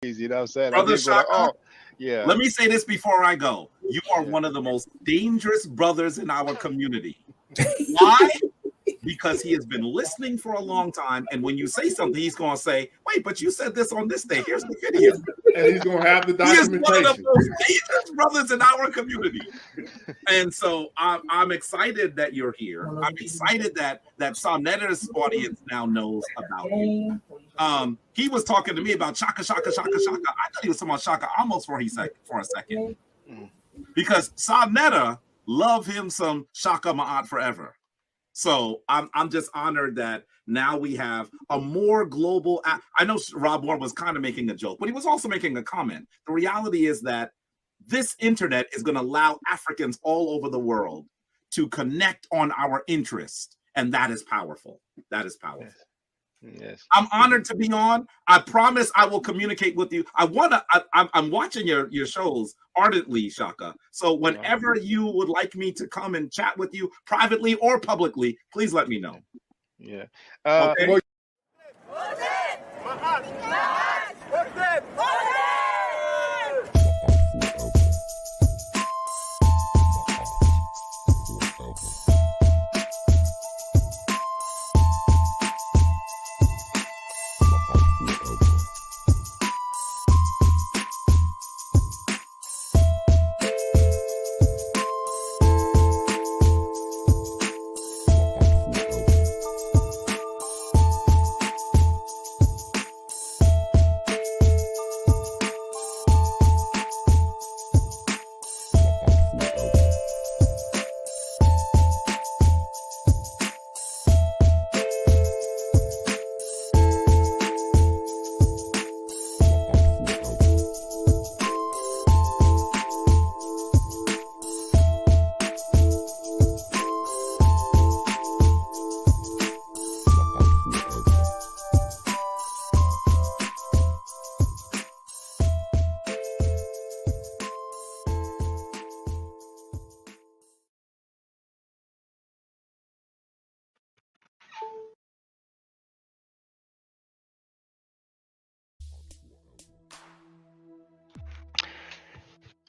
You know what I'm saying? I Brother did go like, Shaka, oh, yeah. let me say this before I go. You are Yeah. one of the most dangerous brothers in our community. Why? Because he has been listening for a long time. And when you say something, he's going to say, wait, but you said this on this day. Here's the video. And he's going to have the He is one of the documentation. most dangerous brothers in our community. And so I'm excited that you're here. I'm excited that Soneta's audience now knows about you. He was talking to me about Shaka. I thought he was talking about Shaka almost for a second. Because Soneta love him some Shaka Ma'at forever. So I'm just honored that now we have a more global. I know Rob Moore was kind of making a joke, but he was also making a comment. The reality is that this internet is going to allow Africans all over the world to connect on our interest, and that is powerful. That is powerful. Yes. I'm honored to be on. I promise I will communicate with you. I'm watching your shows ardently, Shaka. So whenever you would like me to come and chat with you privately or publicly, please let me know. Yeah. Okay?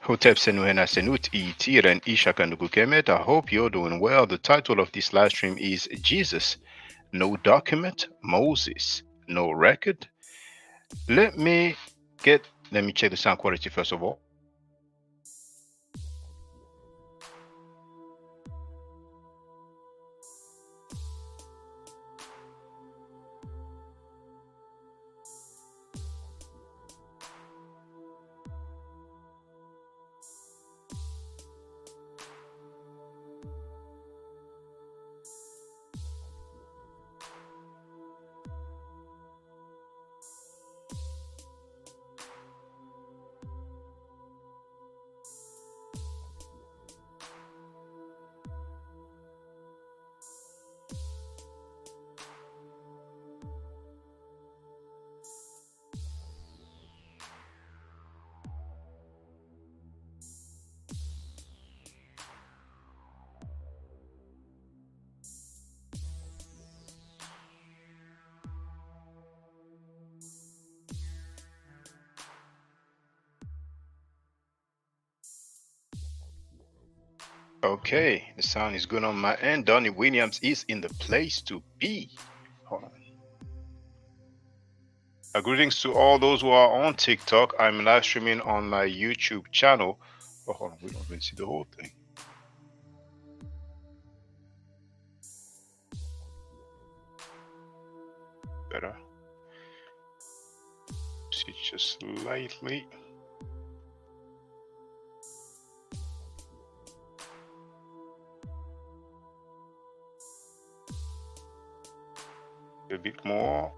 Hotep Senuhena Senut Itiren Ishaka Nugukemet. I hope you're doing well. The title of this live stream is Jesus. No document, Moses. No record. Let me check the sound quality first of all. Okay, the sound is good on my end. Donnie Williams is in the place to be. Hold on. Greetings to all those who are on TikTok. I'm live streaming on my YouTube channel. Oh, hold on, we don't really see the whole thing. Better. See just slightly. A bit more.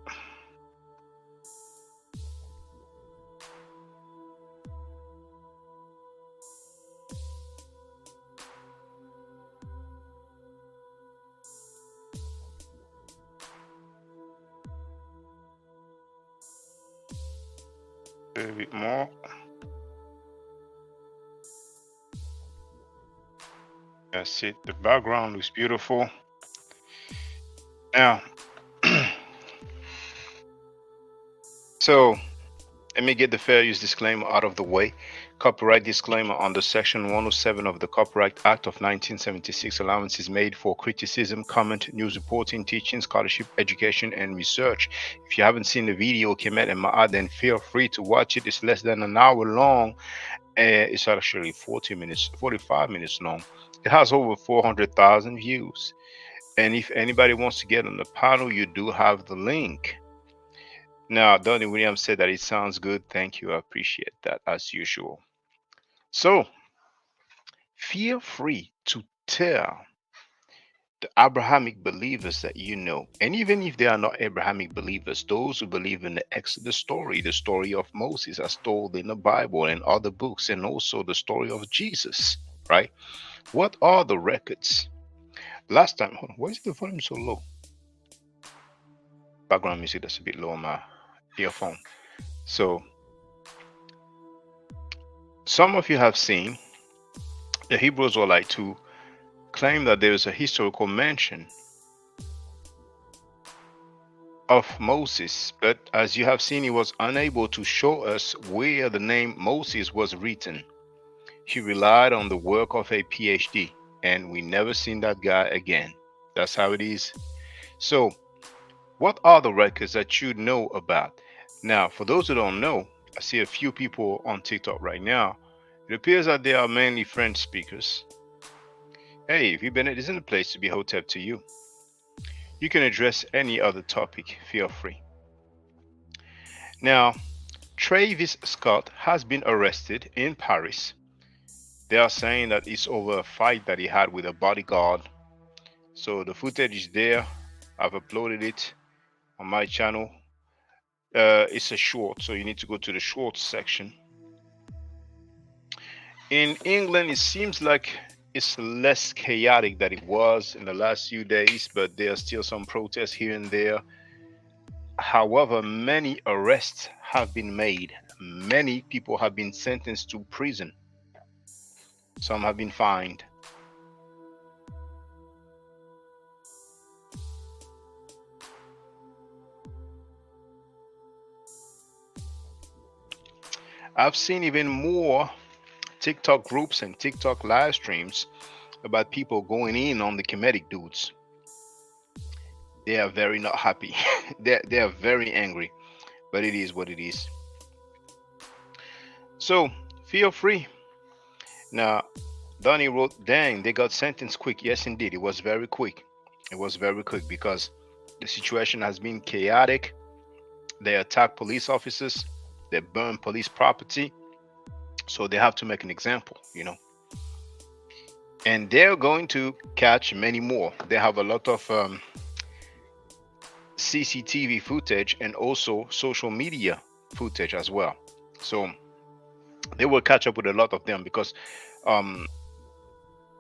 A bit more. That's it. The background looks beautiful. Now, so Let me get the fair use disclaimer out of the way. Copyright disclaimer under Section 107 of the Copyright Act of 1976. Allowance is made for criticism, comment, news reporting, teaching, scholarship, education, and research. If you haven't seen the video, Kemet and Ma'ad, then feel free to watch it. It's less than an hour long. It's actually 40 minutes, 45 minutes long. It has over 400,000 views. And if anybody wants to get on the panel, you do have the link. Now, Donnie Williams said that it sounds good. Thank you. I appreciate that as usual. So, feel free to tell the Abrahamic believers that you know, and even if they are not Abrahamic believers, those who believe in the Exodus story, the story of Moses as told in the Bible and other books, and also the story of Jesus, right? What are the records? Last time, hold on, why is the volume so low? Background music that's a bit low on my earphone. So some of you have seen the Hebrew Israelite to claim that there is a historical mention of Moses, but as you have seen, he was unable to show us where the name Moses was written. He relied on the work of a PhD, and we never seen that guy again. That's how it is. So what are the records that you know about? Now, for those who don't know, I see a few people on TikTok right now. It appears that they are mainly French speakers. Hey, V Bennett isn't a place to be hotep to you. You can address any other topic, feel free. Now, Travis Scott has been arrested in Paris. They are saying that it's over a fight that he had with a bodyguard. So the footage is there. I've uploaded it on my channel. It's a short, so you need to go to the shorts section. In England, it seems like it's less chaotic than it was in the last few days, but there are still some protests here and there. However, many arrests have been made. Many people have been sentenced to prison. Some have been fined. I've seen even more TikTok groups and TikTok live streams about people going in on the Kemetic dudes. They are very not happy. they are very angry, but it is what it is. So feel free. Now, Donnie wrote, dang, they got sentenced quick. Yes, indeed. It was very quick. It was very quick because the situation has been chaotic. They attack police officers. They burn police property. So they have to make an example, you know. And they're going to catch many more. They have a lot of CCTV footage and also social media footage as well. So they will catch up with a lot of them because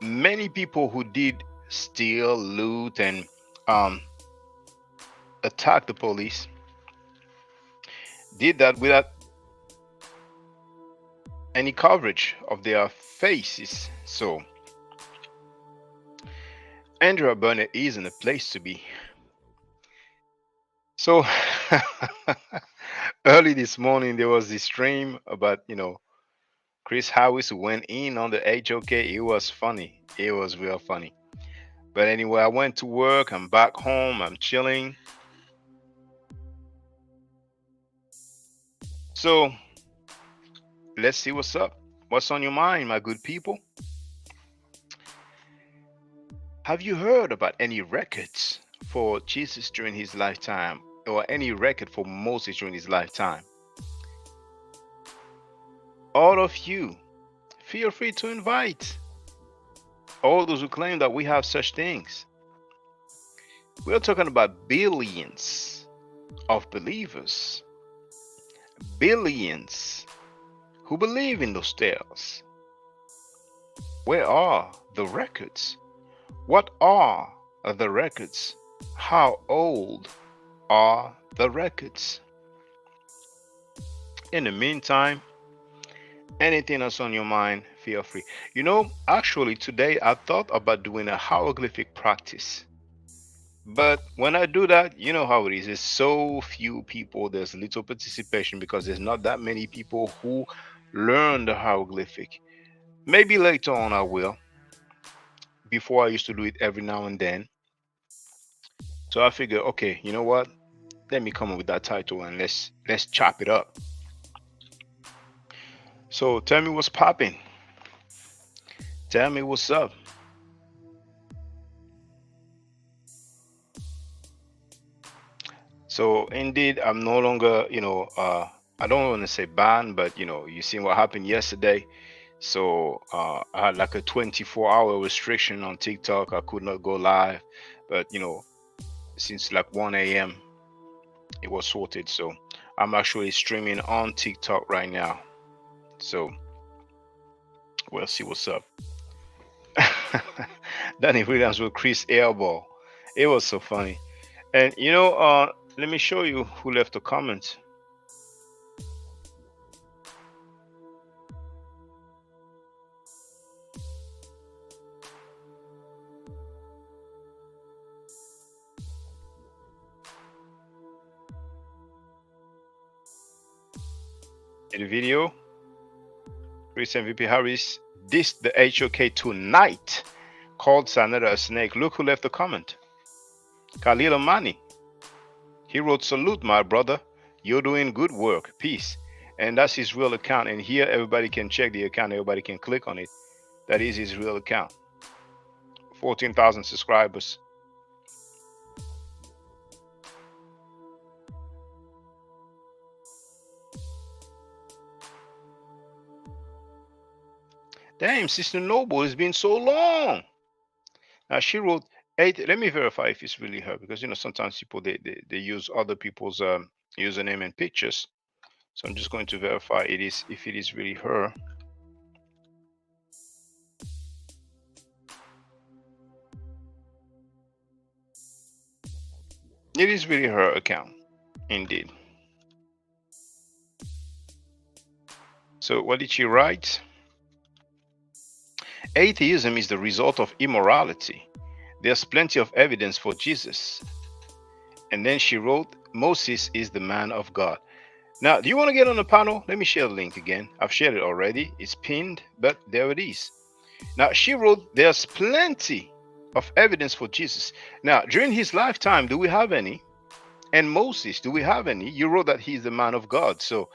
many people who did steal, loot, and attack the police did that without any coverage of their faces. So Andrea Burnett isn't a place to be. So early this morning there was this stream about, you know, Chris Harris who went in on the HOK. It was funny. It was real funny. But anyway, I went to work. I'm back home. I'm chilling. So let's see what's up. What's on your mind, my good people? Have you heard about any records for Jesus during his lifetime, or any record for Moses during his lifetime? All of you, feel free to invite all those who claim that we have such things. We're talking about billions of believers, billions who believe in those tales. Where are the records? What are the records? How old are the records? In the meantime, anything that's on your mind, feel free. You know, actually today I thought about doing a hieroglyphic practice. But when I do that, you know how it is. There's so few people, there's little participation because there's not that many people who learn the hieroglyphic. Maybe later on I will. Before I used to do it every now and then. So I figure, okay, you know what? Let me come up with that title and let's chop it up. So tell me what's popping. Tell me what's up. So indeed, I'm no longer, I don't want to say banned, but you seen what happened yesterday. So I had like a 24-hour restriction on TikTok. I could not go live, but since like 1 a.m. it was sorted. So I'm actually streaming on TikTok right now. So we'll see what's up. Danny Williams with Chris Airball. It was so funny. And let me show you who left a comment. In the video, Chris MVP Harris dissed the HOK tonight, called Sanada a snake. Look who left a comment. Khalil Amani. He wrote, "Salute, my brother. You're doing good work. Peace." And that's his real account. And here, everybody can check the account. Everybody can click on it. That is his real account. 14,000 subscribers. Damn, Sister Noble, it's been so long. Now she wrote 8. Let me verify if it's really her, because sometimes people they use other people's username and pictures. So I'm just going to verify if it is really her. It is really her account, indeed. So what did she write? Atheism is the result of immorality. There's plenty of evidence for Jesus. And then she wrote, Moses is the man of God. Now, do you want to get on the panel? Let me share the link again. I've shared it already. It's pinned, but there it is. Now, she wrote, there's plenty of evidence for Jesus. Now, during his lifetime, do we have any? And Moses, do we have any? You wrote that he's the man of God. So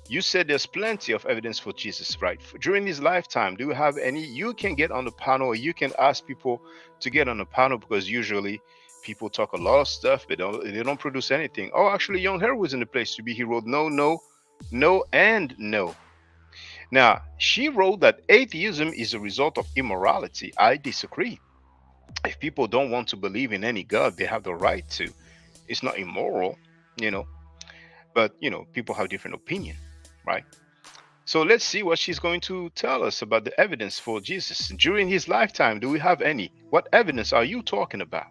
you said there's plenty of evidence for Jesus, right? During his lifetime, do you have any? You can get on the panel, or you can ask people to get on the panel, because usually people talk a lot of stuff, but they don't produce anything. Oh, actually, Young Hair was in the place to be. He wrote no, no, no, and no. Now, she wrote that atheism is a result of immorality. I disagree. If people don't want to believe in any God, they have the right to. It's not immoral, but people have different opinion, right? So let's see what she's going to tell us about the evidence for Jesus during his lifetime. Do we have any? What evidence are you talking about?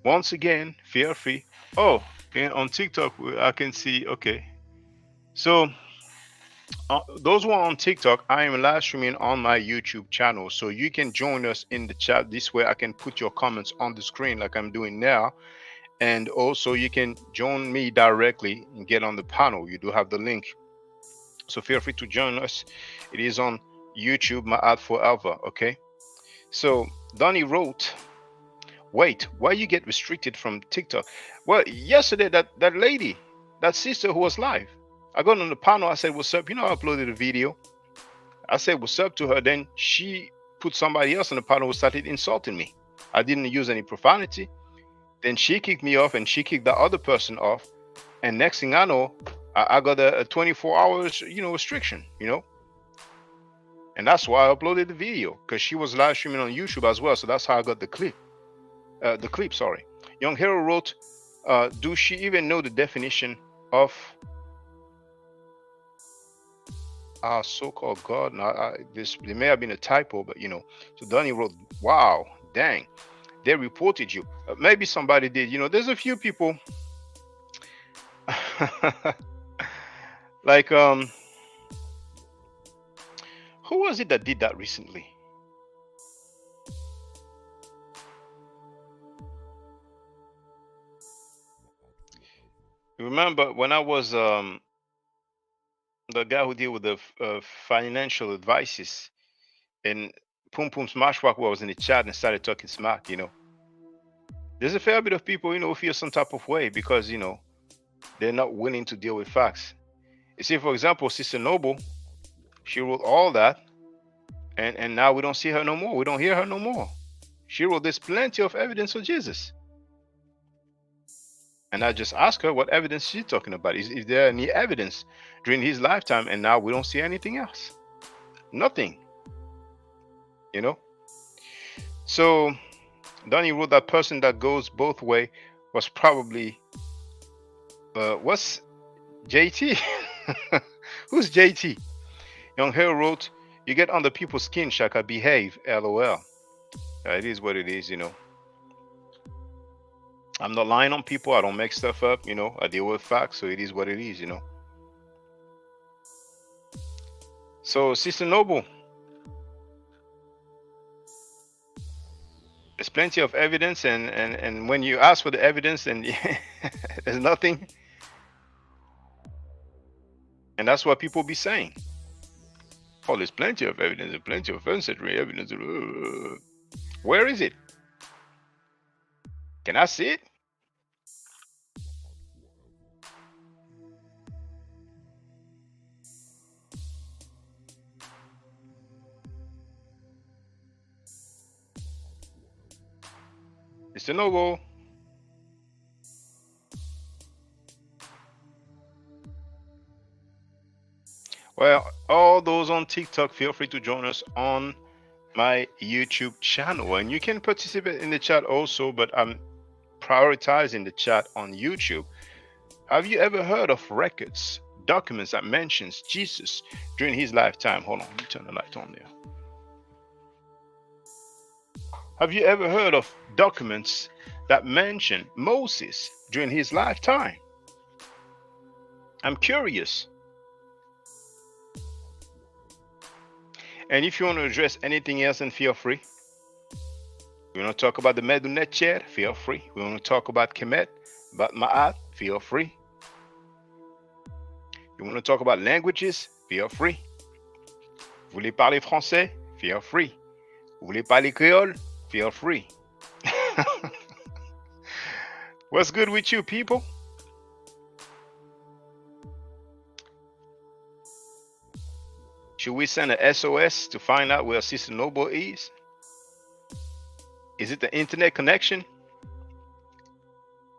Once again, feel free. Oh, okay, on TikTok, I can see. Okay. So those who are on TikTok, I am live streaming on my YouTube channel. So you can join us in the chat. This way I can put your comments on the screen like I'm doing now. And also you can join me directly and get on the panel. You do have the link. So feel free to join us. It is on YouTube, Ma'at Forever, okay? So Donnie wrote, wait, why you get restricted from TikTok? Well, yesterday that lady, that sister who was live, I got on the panel, I said, what's up? I uploaded a video. I said, what's up to her. Then she put somebody else on the panel who started insulting me. I didn't use any profanity. Then she kicked me off and she kicked the other person off. And next thing I know, I got a 24 hours, restriction, And that's why I uploaded the video, because she was live streaming on YouTube as well. So that's how I got the clip. Sorry. Young Hero wrote, do she even know the definition of so-called God? Now, there may have been a typo, but So Donnie wrote, wow, dang, they reported you. Maybe somebody did. There's a few people. Like who was it that did that recently? Remember when I was the guy who deal with the financial advices, and Pum Pum Smashwalk was in the chat and started talking smack, there's a fair bit of people, who feel some type of way because, they're not willing to deal with facts. You see, for example, Sister Noble, she wrote all that, and now we don't see her no more. We don't hear her no more. She wrote, there's plenty of evidence for Jesus. And I just asked her what evidence she's talking about. Is there any evidence during his lifetime? And now we don't see anything else. Nothing. So Donnie wrote, that person that goes both way was probably what's JT? Who's JT? Young Hero wrote, you get under people's skin, Shaka, behave, LOL. It is what it is, I'm not lying on people. I don't make stuff up, I deal with facts, so it is what it is, So, Sister Noble, there's plenty of evidence, and when you ask for the evidence and there's nothing, and that's what people be saying. Oh, there's plenty of evidence, there's plenty of ancestry evidence. Where is it? Can I see it? Mr. Noble. Well, all those on TikTok, feel free to join us on my YouTube channel, and you can participate in the chat also, but I'm prioritizing the chat on YouTube. Have you ever heard of records, documents that mentions Jesus during his lifetime? Hold on, let me turn the light on there. Have you ever heard of documents that mention Moses during his lifetime? I'm curious. And if you want to address anything else, then feel free. We want to talk about the Medunet chair, feel free. We want to talk about Kemet, about Ma'at, feel free. You want to talk about languages, feel free. Vous voulez parler français, feel free. Vous voulez parler créole, feel free. What's good with you, people? Should we send a SOS to find out where Sister Noble is? Is it the internet connection?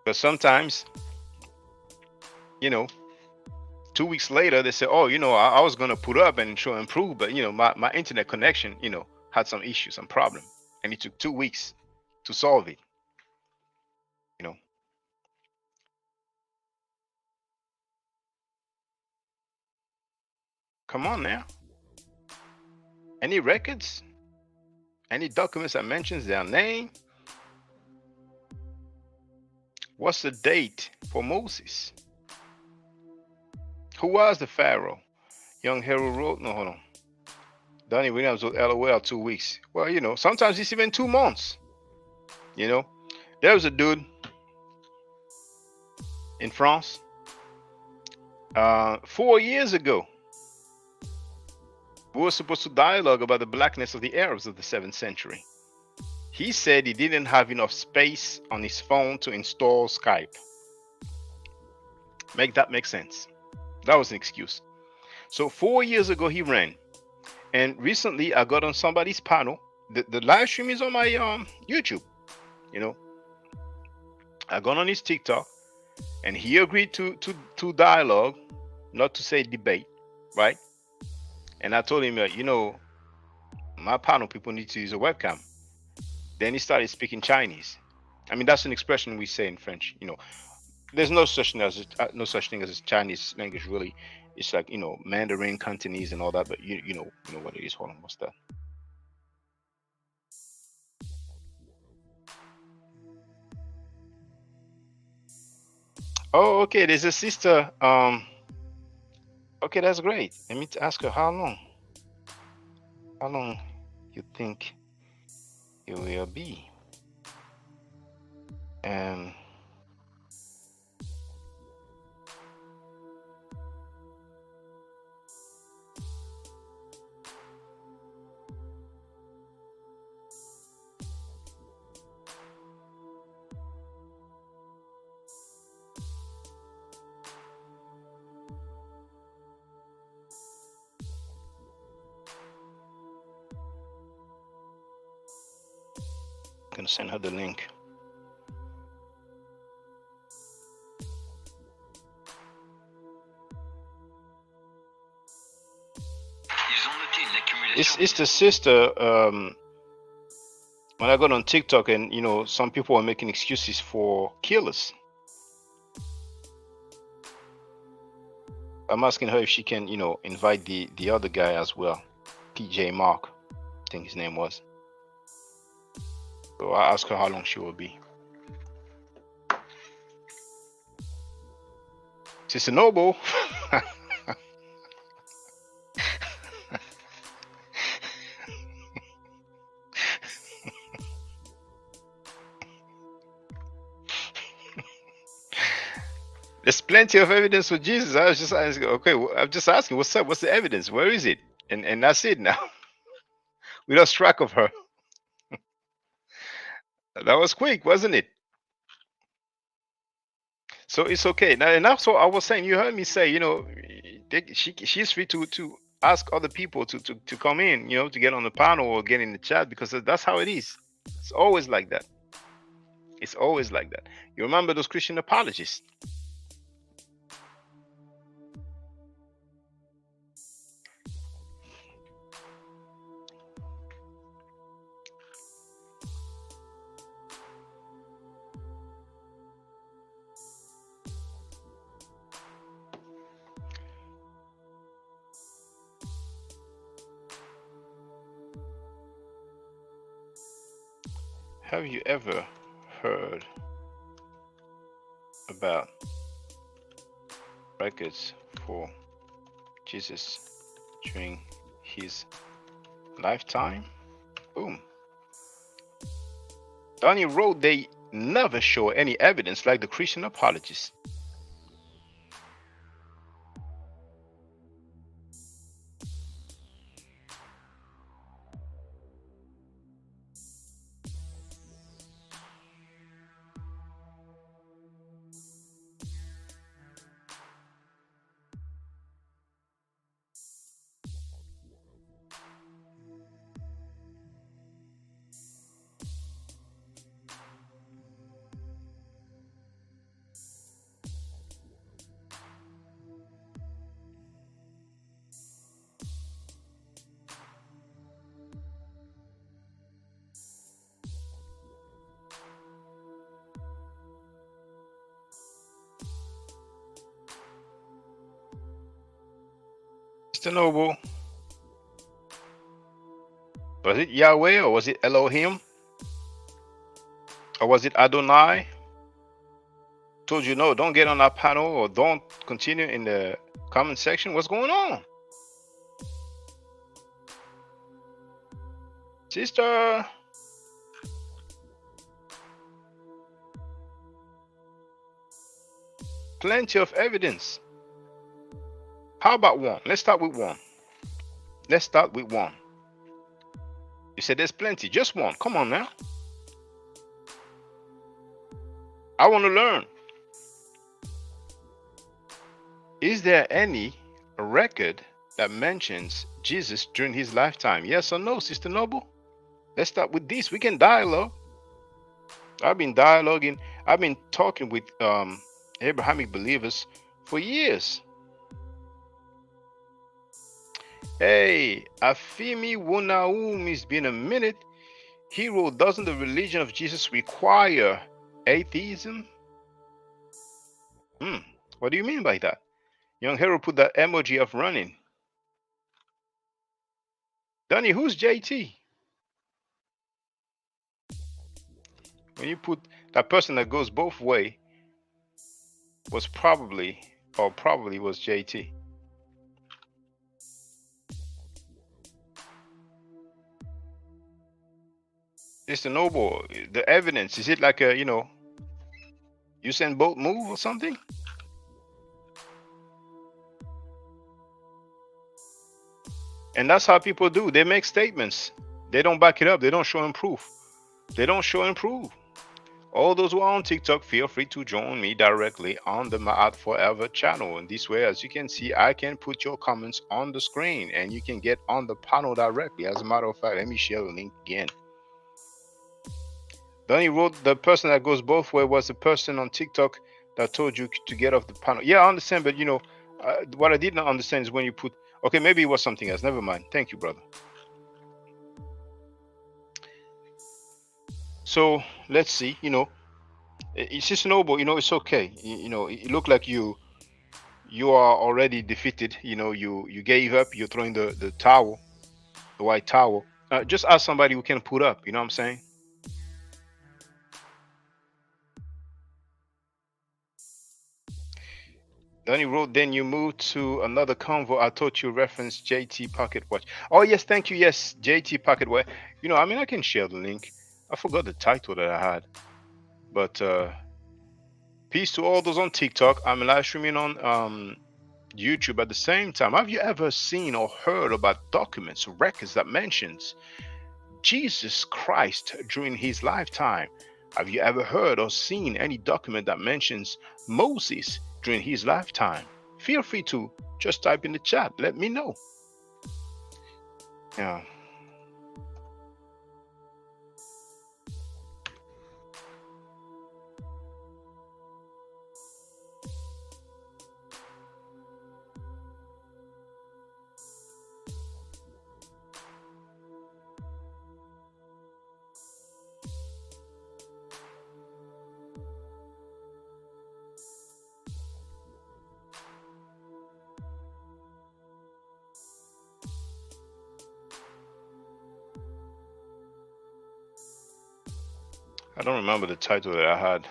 Because sometimes, 2 weeks later, they say, oh, I was going to put up and show improve, but, my internet connection, had some issue, some problem. And it took 2 weeks to solve it. Come on now. Any records? Any documents that mentions their name? What's the date for Moses? Who was the Pharaoh? Young Hero wrote, no, hold on. Donnie Williams wrote LOL 2 weeks. Well, sometimes it's even 2 months. There was a dude in France 4 years ago. We were supposed to dialogue about the blackness of the Arabs of the 7th century. He said he didn't have enough space on his phone to install Skype. Make that make sense? That was an excuse. So 4 years ago he ran, and recently I got on somebody's panel. The live stream is on my YouTube. I got on his TikTok, and he agreed to dialogue, not to say debate, right? And I told him, my panel people need to use a webcam. Then he started speaking Chinese. I mean, that's an expression we say in French. There's no such thing as a Chinese language, really. It's like, Mandarin, Cantonese, and all that. But you know what it is. Hold on, what's that? Oh, okay. There's a sister. Okay, that's great. Let me ask her how long. How long you think it will be? I'm gonna send her the link. It's the sister. When I got on TikTok, and you know, some people are making excuses for killers. I'm asking her if she can, you know, invite the other guy as well, PJ Mark, I think his name was. So I asked her how long she will be. Sister Noble. There's plenty of evidence for Jesus. I was just asking, okay, I'm just asking, what's up? What's the evidence? Where is it? And that's it now. We lost track of her. That was quick, wasn't it? So it's okay. Now, and that's what I was saying. You heard me say, you know, she's free to ask other people to come in, you know, to get on the panel or get in the chat, because that's how it is. It's always like that. It's always like that. You remember those Christian apologists? Have you ever heard about records for Jesus during his lifetime? Boom. Donnie wrote they never show any evidence like the Christian apologists. Mr. Noble, was it Yahweh or was it Elohim? Or was it Adonai? Told you no, don't get on that panel or don't continue in the comment section. What's going on? Sister. Plenty of evidence. How about one? Let's start with one. Let's start with one. You said there's plenty. Just one. Come on now. I want to learn. Is there any record that mentions Jesus during his lifetime? Yes or no, Sister Noble? Let's start with this. We can dialogue. I've been dialoguing. I've been talking with Abrahamic believers for years. Hey, Afimi Wonaum, it's been a minute. Hero, doesn't the religion of Jesus require atheism? What do you mean by that? Young Hero put that emoji of running. Donnie, who's JT? When you put that person that goes both way was probably was JT. Mr. Noble, the evidence, is it like a, you know, Usain Bolt move or something? And that's how people do. They make statements. They don't back it up. They don't show proof. They don't show proof. All those who are on TikTok, feel free to join me directly on the Ma'at Forever channel. And this way, as you can see, I can put your comments on the screen and you can get on the panel directly. As a matter of fact, let me share the link again. Then he wrote the person that goes both way was the person on TikTok that told you to get off the panel. Yeah, I understand, but what I did not understand is when you put. Okay, maybe it was something else. Never mind. Thank you, brother. So let's see. It's just noble. It's okay. It looked like you are already defeated. You gave up. You're throwing the towel, the white towel. Just ask somebody who can put up. You know what I'm saying? Then he wrote, then you moved to another convo. I thought you referenced JT Pocket Watch. Oh, yes, thank you. Yes, JT Pocket Watch. I can share the link. I forgot the title that I had. But peace to all those on TikTok. I'm live streaming on YouTube at the same time. Have you ever seen or heard about documents, records that mentions Jesus Christ during his lifetime? Have you ever heard or seen any document that mentions Moses during his lifetime? Feel free to just type in the chat. Let me know. Yeah. I don't remember the title that I had.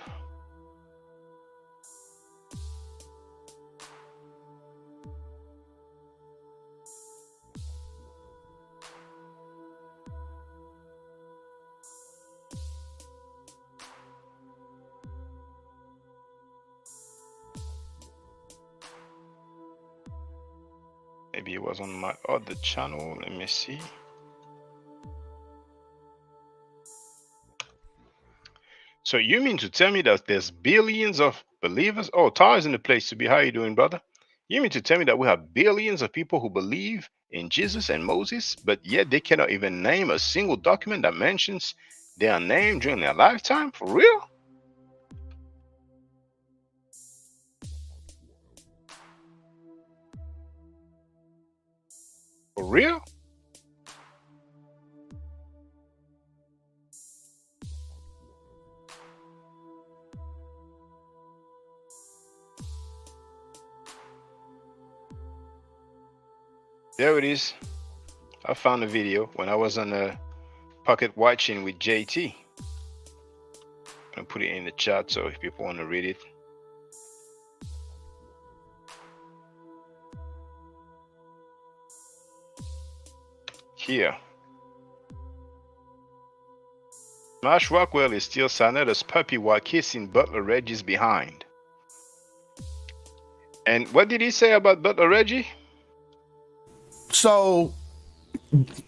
Maybe it was on my other channel. Let me see. So you mean to tell me that there's billions of believers? Oh, Tar is in the place to be. How you doing, brother? You mean to tell me that we have billions of people who believe in Jesus and Moses, but yet they cannot even name a single document that mentions their name during their lifetime? For real? For real? There it is. I found a video when I was on a pocket watching with JT. I'm gonna put it in the chat so if people want to read it. Here. Smash Rockwell is still Sanetta's puppy while kissing Butler Reggie's behind. And what did he say about Butler Reggie? So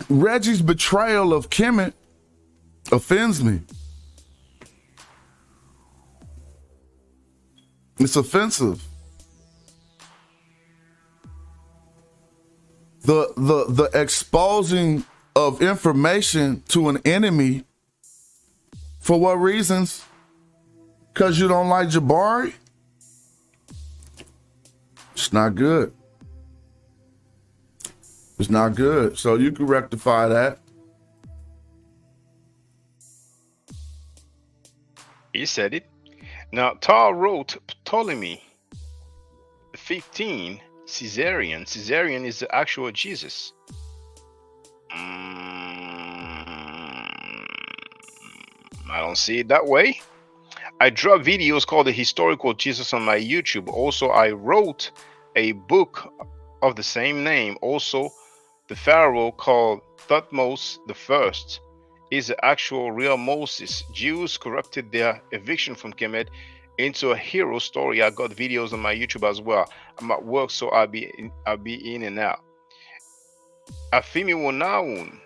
Reggie's betrayal of Kemet offends me. It's offensive. The exposing of information to an enemy for what reasons? Because you don't like Jabari? It's not good. It's not good. So you can rectify that. He said it. Now, Tar wrote Ptolemy 15, Caesarion. Caesarion is the actual Jesus. I don't see it that way. I drop videos called The Historical Jesus on my YouTube. Also, I wrote a book of the same name. Also, the Pharaoh called Thutmose I is the actual real Moses. Jews corrupted their eviction from Kemet into a hero story. I got videos on my YouTube as well. I'm at work, so I'll be in and out. Afimi Wonaun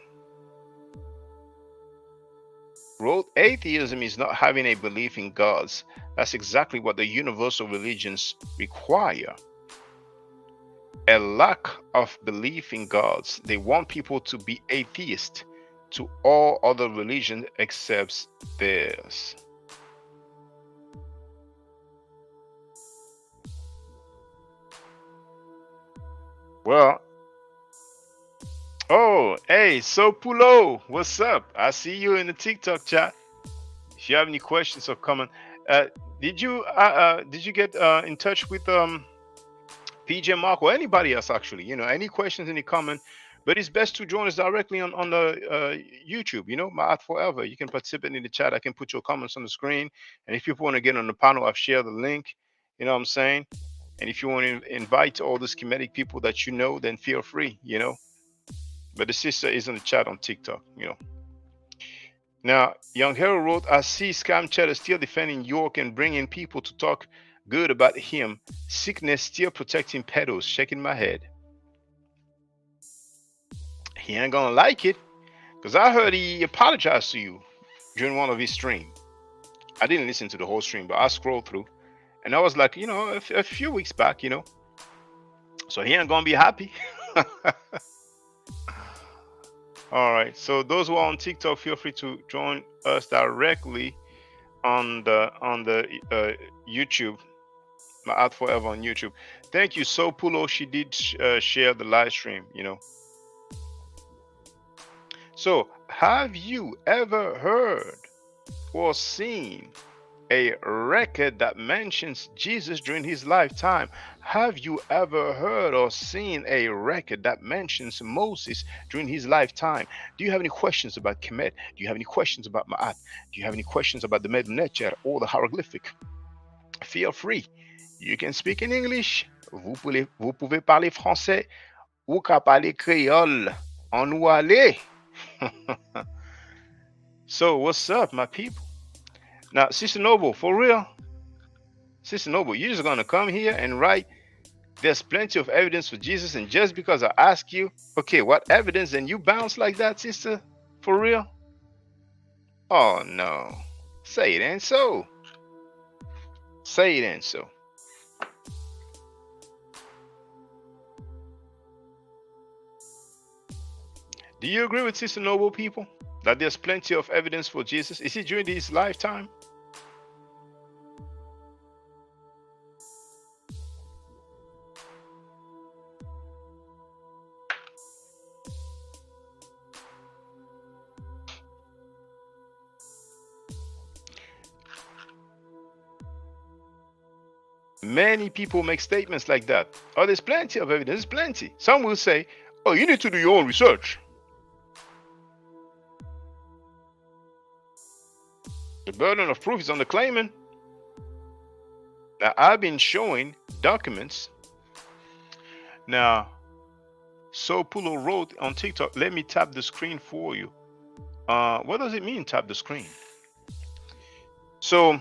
wrote, atheism is not having a belief in gods. That's exactly what the universal religions require. A lack of belief in gods. They want people to be atheist. to all other religions except theirs. Well, oh, hey, so Pulo, what's up? I see you in the TikTok chat. If you have any questions or comment, uh, did you get in touch with PJ Mark or anybody else actually? You know, any questions, any comment? But it's best to join us directly on the YouTube. You know, Ma'at Forever. You can participate in the chat. I can put your comments on the screen. And if people want to get on the panel, I've shared the link. You know what I'm saying? And if you want to invite all the schematic people that you know, then feel free. You know. But the sister is in the chat on TikTok. You know. Now, Young Hero wrote, I see Scam Cheddar still defending York and bringing people to talk good about him. Sickness still protecting pedos. Shaking my head. He ain't gonna like it, because I heard he apologized to you during one of his streams. I didn't listen to the whole stream, but I scrolled through, and I was like, you know, a few weeks back, you know. So he ain't gonna be happy. All right. So those who are on TikTok, feel free to join us directly on the YouTube. Ma'at Forever on YouTube. Thank you, So Pulo. She did share the live stream. You know. So, have you ever heard or seen a record that mentions Jesus during his lifetime? Have you ever heard or seen a record that mentions Moses during his lifetime? Do you have any questions about Kemet? Do you have any questions about Ma'at? Do you have any questions about the Medu Neter or the hieroglyphic? Feel free. You can speak in English. Vous pouvez parler français ou qu'à parler créole. En nous aller. So what's up, my people? Now, Sister Noble, for real, Sister Noble, you're just gonna come here and write there's plenty of evidence for Jesus, and just because I ask you, okay, what evidence, and you bounce like that, sister? For real? Oh no. Say it ain't so. Say it ain't so. Do you agree with Sister Noble, people, that there's plenty of evidence for Jesus? Is it during his lifetime? Many people make statements like that. Oh, there's plenty of evidence. There's plenty. Some will say, oh, you need to do your own research. The burden of proof is on the claimant. Now, I've been showing documents. Now, So Pulo wrote on TikTok, let me tap the screen for you. What does it mean, tap the screen? So,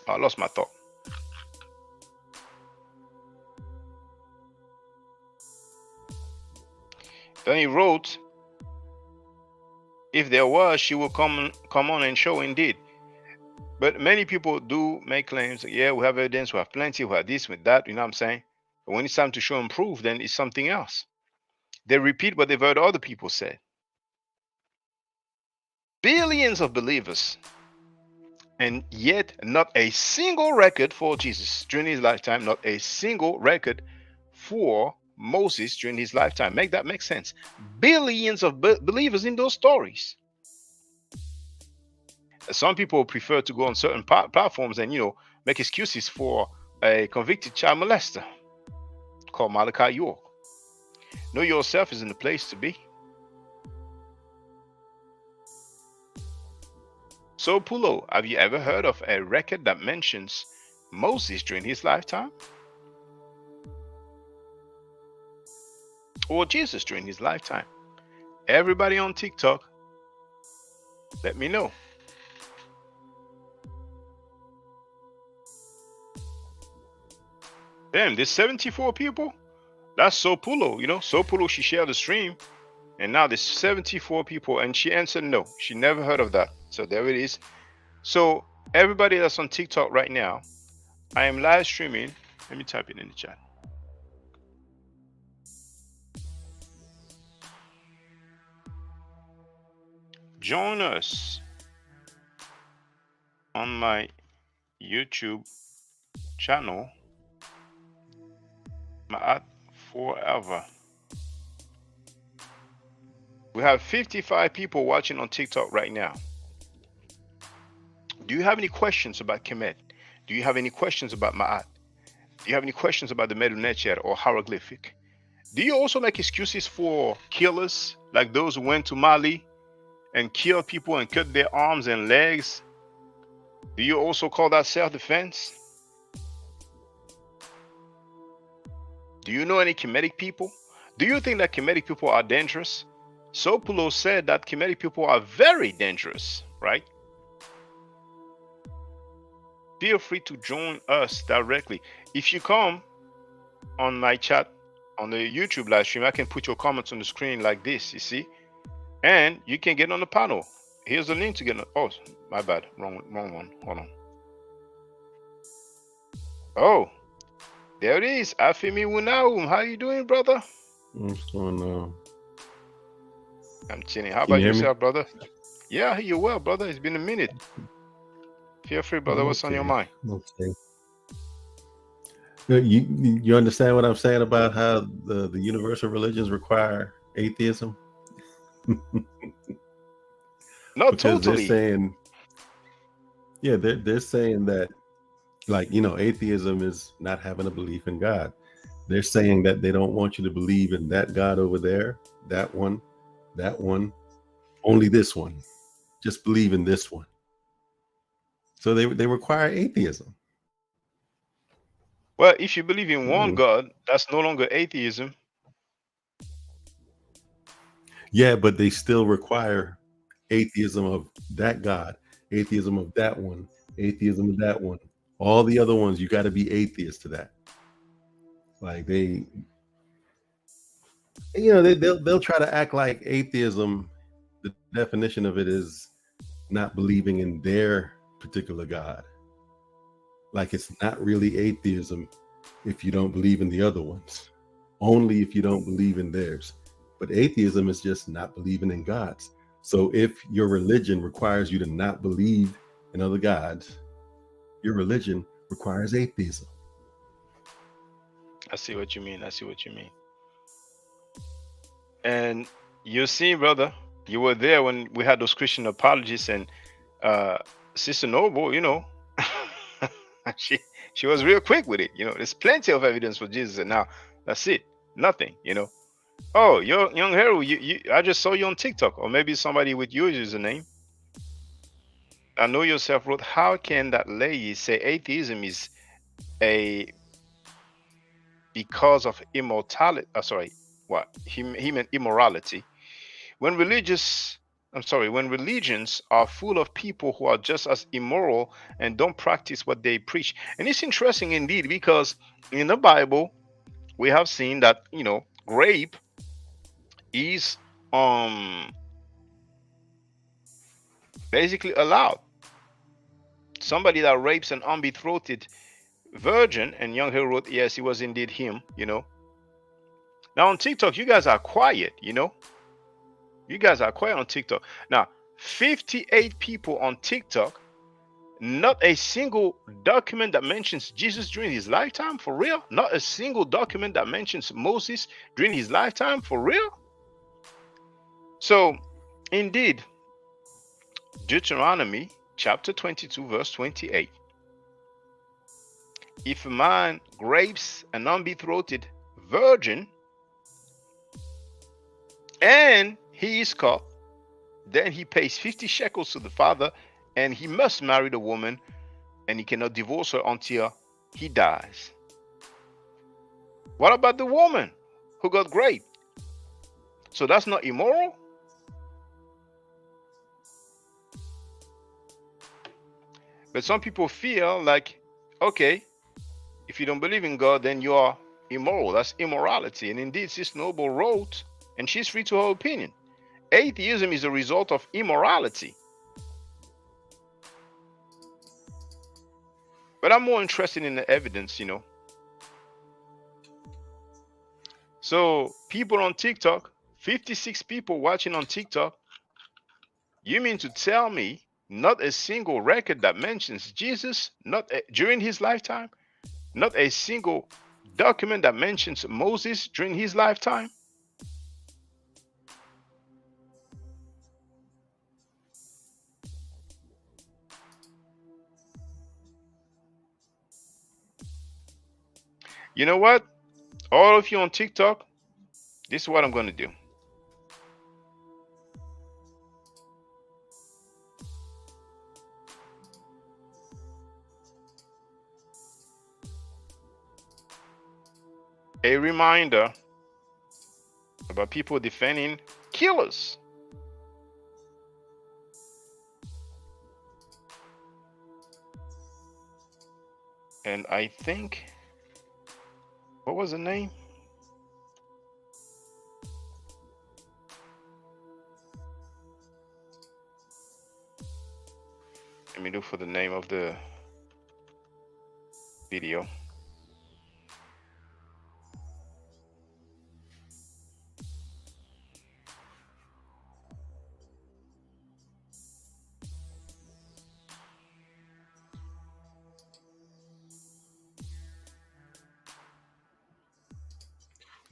I lost my thought. Then he wrote, if there was, she will come on and show indeed. But many people do make claims, yeah, we have evidence, we have plenty, we have this, with that, you know what I'm saying? But when it's time to show and prove, then it's something else. They repeat what they've heard other people say. Billions of believers, and yet not a single record for Jesus during his lifetime, not a single record for Moses during his lifetime. Make that make sense. Billions of believers in those stories. Some people prefer to go on certain platforms and, you know, make excuses for a convicted child molester called Malachi York. Know yourself is in the place to be. So Pulo, have you ever heard of a record that mentions Moses during his lifetime? Or Jesus during his lifetime? Everybody on TikTok, let me know. Damn, there's 74 people? That's So Pulo, you know. So Pulo, she shared the stream, and now there's 74 people, and she answered no. She never heard of that. So there it is. So everybody that's on TikTok right now, I am live streaming. Let me type it in the chat. join us on my YouTube channel, Ma'at Forever. We have 55 people watching on TikTok right now. Do you have any questions about Kemet? Do you have any questions about Ma'at? Do you have any questions about the Medu Neter or hieroglyphic? Do you also make excuses for killers like those who went to Mali and killed people and cut their arms and legs? Do you also call that self-defense? Do you know any Kemetic people? Do you think that Kemetic people are dangerous? Sopulo said that Kemetic people are very dangerous, right? Feel free to join us directly. If you come on my chat on the YouTube live stream, I can put your comments on the screen like this, you see? And you can get on the panel. Here's the link to get on. Oh, my bad. Wrong one. Hold on. Oh, there it is. Afimi Wunaum. How you doing, brother? What's going on? I'm chilling. How Can about you hear me? yourself, brother? Yeah, I hear you well, brother. It's been a minute. Feel free, brother. What's on your mind? Okay. You understand what I'm saying about how the universal religions require atheism? Not Because totally. they're saying that, like, atheism is not having a belief in God. They're saying that they don't want you to believe in that God over there, that one, only this one. Just believe in this one. So they require atheism. Well, if you believe in one God, that's no longer atheism. Yeah, but they still require atheism of that God, atheism of that one, atheism of that one. All the other ones, you got to be atheist to that. Like they'll try to act like atheism, the definition of it is not believing in their particular God. Like it's not really atheism if you don't believe in the other ones, only if you don't believe in theirs. But atheism is just not believing in gods. So if your religion requires you to not believe in other gods, your religion requires atheism. I see what you mean. And you see, brother, you were there when we had those Christian apologists, and Sister Noble, she was real quick with it. There's plenty of evidence for Jesus, and now that's it. Nothing, Oh, young Hero, I just saw you on TikTok, or maybe somebody with your username. I know yourself wrote, how can that lady say atheism is because of immortality? He meant immorality. When religions are full of people who are just as immoral and don't practice what they preach. And it's interesting indeed, because in the Bible, we have seen that, rape is basically allowed. Somebody that rapes an unbetrothed virgin, and Young Hero wrote, yes, it was indeed him, Now on TikTok, you guys are quiet, You guys are quiet on TikTok. Now, 58 people on TikTok, not a single document that mentions Jesus during his lifetime, for real? Not a single document that mentions Moses during his lifetime, for real? So, indeed, Deuteronomy chapter 22, verse 28. If a man rapes an unbetrothed virgin and he is caught, then he pays 50 shekels to the father, and he must marry the woman, and he cannot divorce her until he dies. What about the woman who got raped? So that's not immoral? But some people feel like, okay, if you don't believe in God, then you are immoral. That's immorality. And indeed, Sister Noble wrote, and she's free to her opinion, atheism is a result of immorality. But I'm more interested in the evidence, So people on TikTok, 56 people watching on TikTok, You mean to tell me not a single record that mentions Jesus, during his lifetime, not a single document that mentions Moses during his lifetime? You know what? All of you on TikTok, this is what I'm going to do. A reminder about people defending killers. And I think, what was the name? Let me look for the name of the video.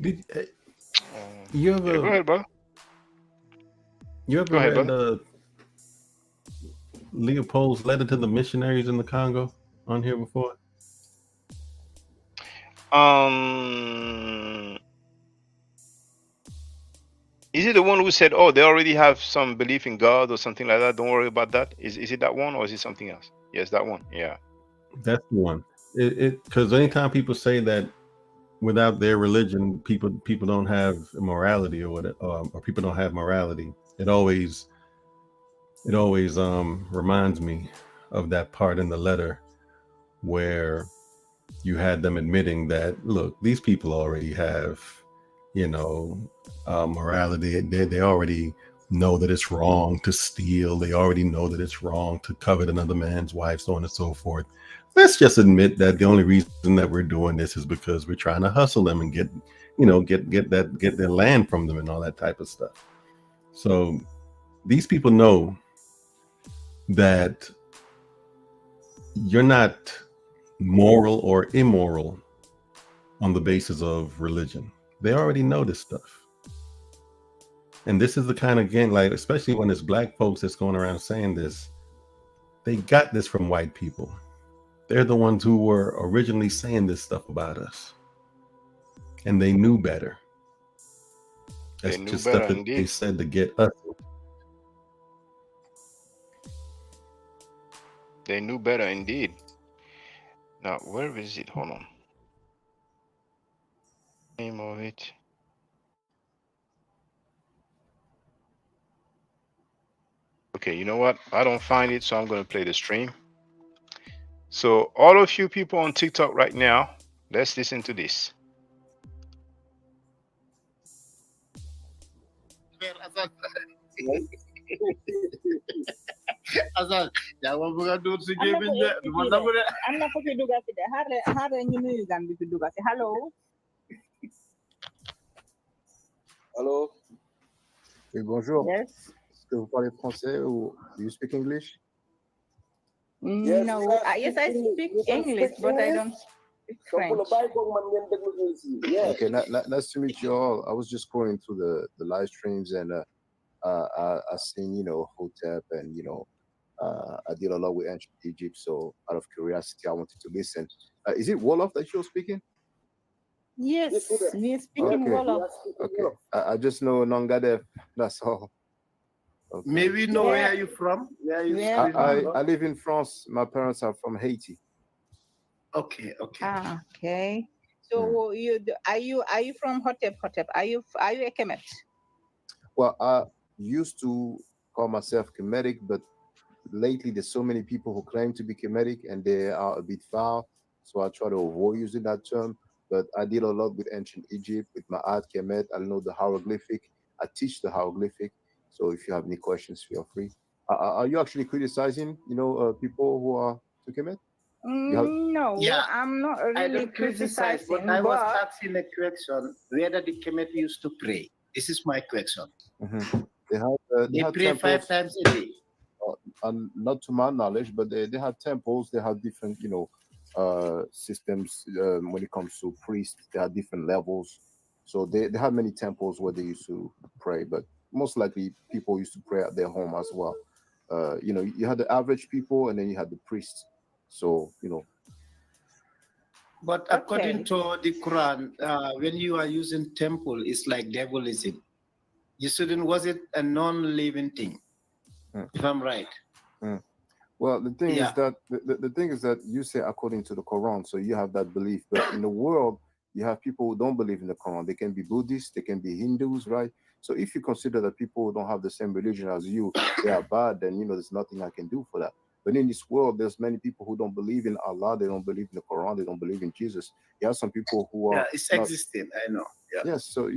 Did you ever? Yeah, go ahead, brother. You ever Go ahead, read brother. Leopold's letter to the missionaries in the Congo on here before? Is it the one who said, "Oh, they already have some belief in God" or something like that? Don't worry about that. Is it that one, or is it something else? Yes, that one. Yeah, that's the one. Because anytime people say that without their religion, people don't have morality or people don't have morality, it always reminds me of that part in the letter where you had them admitting that, look, these people already have, morality. They already know that it's wrong to steal. They already know that it's wrong to covet another man's wife, so on and so forth. Let's just admit that the only reason that we're doing this is because we're trying to hustle them and get their land from them and all that type of stuff. So these people know that you're not moral or immoral on the basis of religion. They already know this stuff. And this is the kind of, again, like, especially when it's black folks that's going around saying this, they got this from white people. They're the ones who were originally saying this stuff about us. And they knew better. That's just stuff that they said to get us. They knew better indeed. Now, where is it? Hold on. Name of it. Okay, you know what? I don't find it, so I'm going to play the stream. So all of you people on TikTok right now, let's listen to this. Asal, jangan bukan dulu si Kevin je. Mana boleh? Anda kau juga tidak. Hari ini ni kan bisu juga. Hello. Hello. Oui, bonjour. Yes. Est-ce que vous parlez français ou do you speak English? No. Yes, I speak English, but I don't speak French. Okay, nice to meet you all. I was just going through the live streams and I seen, Hotep and, I deal a lot with ancient Egypt. So out of curiosity, I wanted to listen. Is it Wolof that you're speaking? Yes, we're speaking Wolof. Okay, I just know Nongadef. That's all. Okay. Maybe know where are you from? Where are you? I live in France. My parents are from Haiti. Okay. Okay. So are you from Hotep? Are you a Kemet? Well, I used to call myself Kemetic, but lately there's so many people who claim to be Kemetic and they are a bit foul. So I try to avoid using that term. But I deal a lot with ancient Egypt, with my art Kemet. I know the hieroglyphic. I teach the hieroglyphic. So if you have any questions, feel free. Are you actually criticizing, people who are to Kemet? No, yeah, I'm not really I don't criticize, but I was asking a question whether the Kemet used to pray. This is my question. Mm-hmm. They They had pray 5 temples, times a day. and not to my knowledge, but they had temples. They had different, systems when it comes to priests. They had different levels. So they had many temples where they used to pray, but most likely people used to pray at their home as well. You had the average people, and then you had the priests. So But according to the Quran, when you are using temple, it's like devilism. You shouldn't worship a non-living thing, if I'm right. Well, the thing is that the thing is that you say according to the Quran, so you have that belief. But in the world, you have people who don't believe in the Quran. They can be Buddhists, they can be Hindus, right? So if you consider that people who don't have the same religion as you, they are bad, then there's nothing I can do for that. But in this world, there's many people who don't believe in Allah, they don't believe in the Quran, they don't believe in Jesus. You have some people who are it's existing, I know. Yeah. Yes, so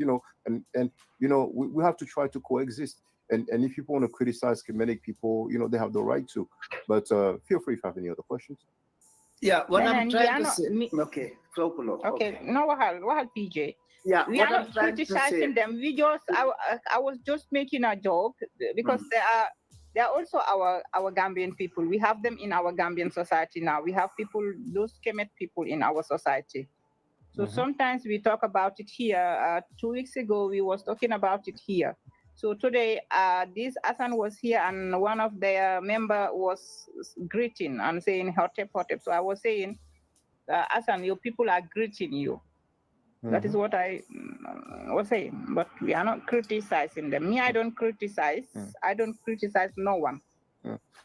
and we have to try to coexist. And if people want to criticize Kemetic people, they have the right to. But feel free if you have any other questions. Yeah, what I'm trying to say. Okay, okay. No, what PJ? Yeah, we are not criticizing them. I was just making a joke because they are also our Gambian people. We have them in our Gambian society now. We have those Kemet people in our society. So sometimes we talk about it here. 2 weeks ago, we was talking about it here. So today, this Hassan was here, and one of their member was greeting and saying Hotep, Hotep. So I was saying, Hassan, your people are greeting you. That is what I was saying. But we are not criticizing them. Me, I don't criticize. I don't criticize no one.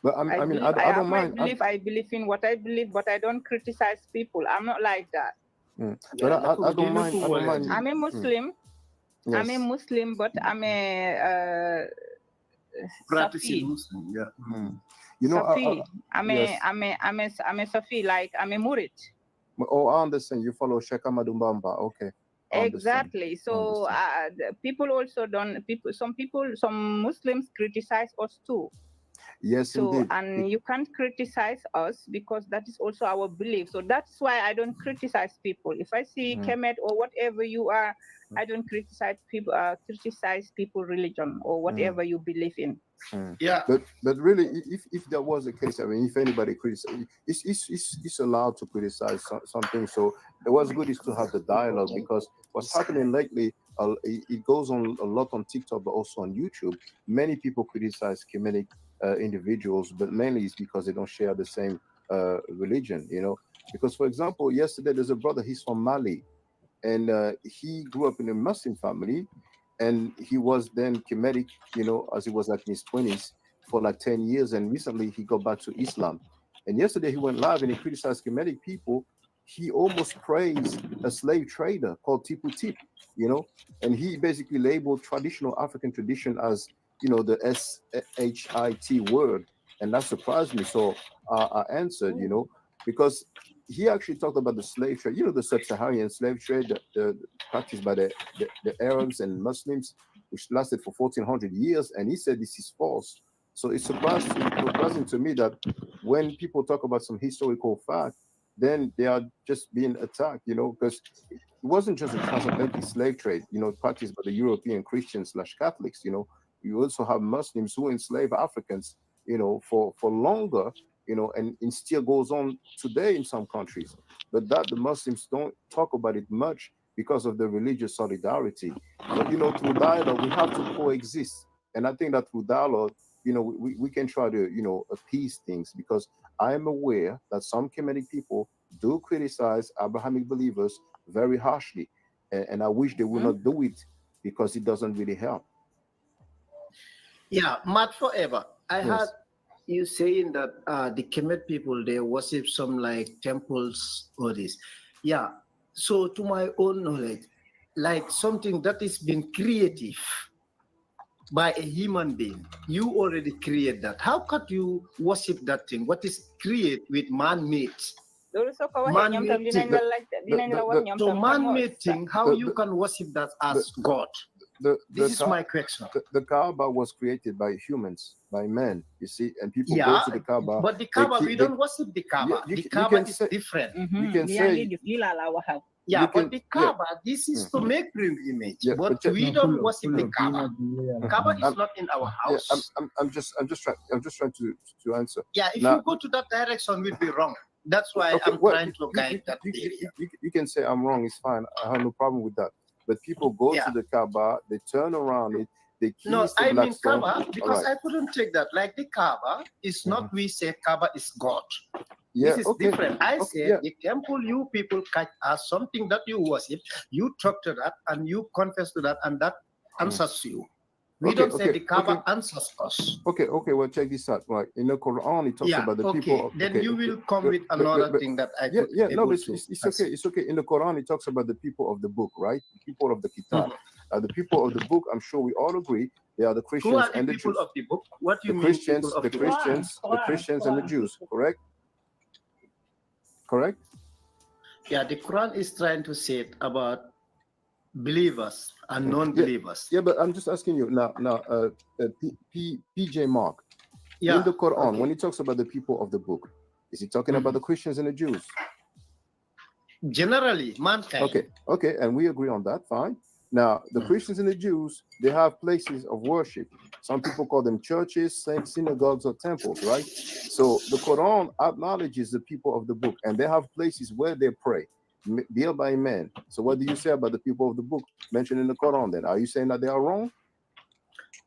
But I don't mind. I believe in what I believe, but I don't criticize people. I'm not like that. But I don't mind. I'm a Muslim. Yes. I'm a Muslim, but I'm a practicing Muslim. Yeah. Safi. I'm a Safi. Like I'm a Murid. Oh, I understand. You follow Sheikh Ahmadu Bamba. Okay. Exactly. So people also don't. Some Muslims criticize us too. Yes, so, indeed. And you can't criticize us because that is also our belief. So that's why I don't criticize people. If I see Kemet or whatever you are, I don't criticize people religion or whatever you believe in. Yeah. But really, if there was a case, I mean, if anybody criticizes, it's allowed to criticize something. So what's good is to have the dialogue, because what's happening lately, it goes on a lot on TikTok, but also on YouTube. Many people criticize Kemetic individuals, but mainly it's because they don't share the same religion, Because, for example, yesterday there's a brother, he's from Mali, and he grew up in a Muslim family, and he was then Kemetic, as he was like in his 20s for like 10 years, and recently he got back to Islam. And yesterday he went live and he criticized Kemetic people. He almost praised a slave trader called Tipu Tip, and he basically labeled traditional African tradition as the SHIT word, and that surprised me. So I answered, because he actually talked about the slave trade, the sub-Saharan slave trade that practiced by the Arabs and Muslims, which lasted for 1400 years, and he said this is false. So it's surprising to me that when people talk about some historical fact, then they are just being attacked, because it wasn't just a transatlantic slave trade, practiced by the European Christians / Catholics, You also have Muslims who enslave Africans, for longer, and it still goes on today in some countries. But that the Muslims don't talk about it much because of the religious solidarity. But, through dialogue, we have to coexist. And I think that through dialogue, we can try to, appease things, because I am aware that some Kemetic people do criticize Abrahamic believers very harshly. And I wish they would not do it, because it doesn't really help. Yeah, Matt Forever. I heard you saying that the Kemet people, they worship some like temples or this. Yeah. So to my own knowledge, like something that is been creative by a human being, you already create that. How could you worship that thing? What is create with man-made? Man-made thing. So man-made thing, how you can worship that as God? This is my question. The Kaaba was created by humans, by men, you see, and people go to the Kaaba. But the Kaaba, we don't worship the Kaaba. The Kaaba is different. You can say, Yeah, but the Kaaba, this is to make green image, but we don't worship the Kaaba. Kaaba is not in our house. I'm just trying to answer. Yeah, if you go to that direction, we'll be wrong. That's why I'm trying to guide that area. You can say I'm wrong. It's fine. I have no problem with that. But people go to the Kaaba, they turn around it, they kiss no, the I black mean stone. Kaaba, because I couldn't take that. Like the Kaaba is not we say Kaaba is God. Yeah, this is different. I say the temple you people catch as something that you worship, you talk to that and you confess to that, and that answers you. We don't say the Kaaba answers us. Okay, well, check this out. Right, in the Quran, it talks about the people. Then you will come with another thing that I could no, it's okay. It's okay. In the Quran, it talks about the people of the book, right? The people of the Kitab. The people of the book, I'm sure we all agree, they are the Christians Who are the and the people Jews. of the book? What do you mean? The Christians and the Jews, correct? Correct? Yeah, the Quran is trying to say it about believers and non-believers. Yeah, but I'm just asking you now. PJ Mark, in the Quran, when he talks about the people of the book, is he talking about the Christians and the Jews? Generally, mankind. Okay, and we agree on that. Fine. Now, the Christians and the Jews, they have places of worship. Some people call them churches, synagogues, or temples, right? So the Quran acknowledges the people of the book, and they have places where they pray, built by men. So what do you say about the people of the book mentioned in the Quran then? Are you saying that they are wrong?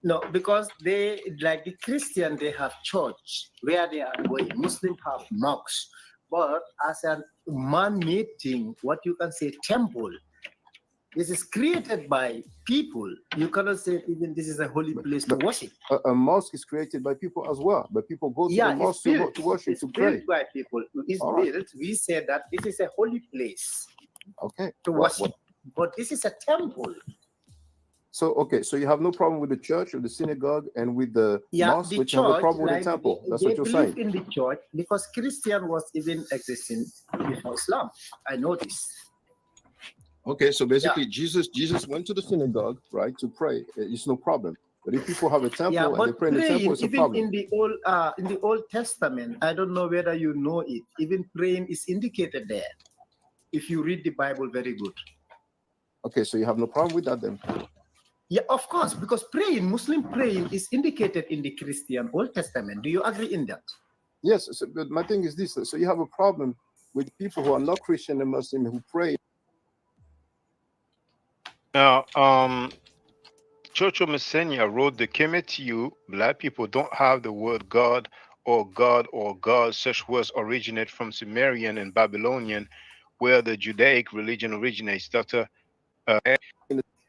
No, because they, like the Christian, they have church where they are going. Muslims have mosques. But as a man-made thing, what you can say temple, this is created by people. You cannot say even this is a holy place to worship. A mosque is created by people as well, but people go to the mosque to worship, to pray. It's built by people. It's built. We say that this is a holy place. Okay. To worship. But this is a temple. So so you have no problem with the church or the synagogue and with the mosque, but you have a problem with the temple. That's what you're saying. They believe in the church because Christian was even existing before Islam. I know this. Okay, so basically Jesus went to the synagogue, right, to pray. It's no problem. But if people have a temple and they pray in the temple, it's a problem. In the Old Testament, I don't know whether you know it. Even praying is indicated there. If you read the Bible very good. Okay, so you have no problem with that then? Yeah, of course, because Muslim praying is indicated in the Christian Old Testament. Do you agree in that? Yes, but my thing is this. So you have a problem with people who are not Christian and Muslim who pray. Now, Chocho Messenia wrote, the Kemet you, black people don't have the word God or God or God. Such words originate from Sumerian and Babylonian, where the Judaic religion originates. Dr.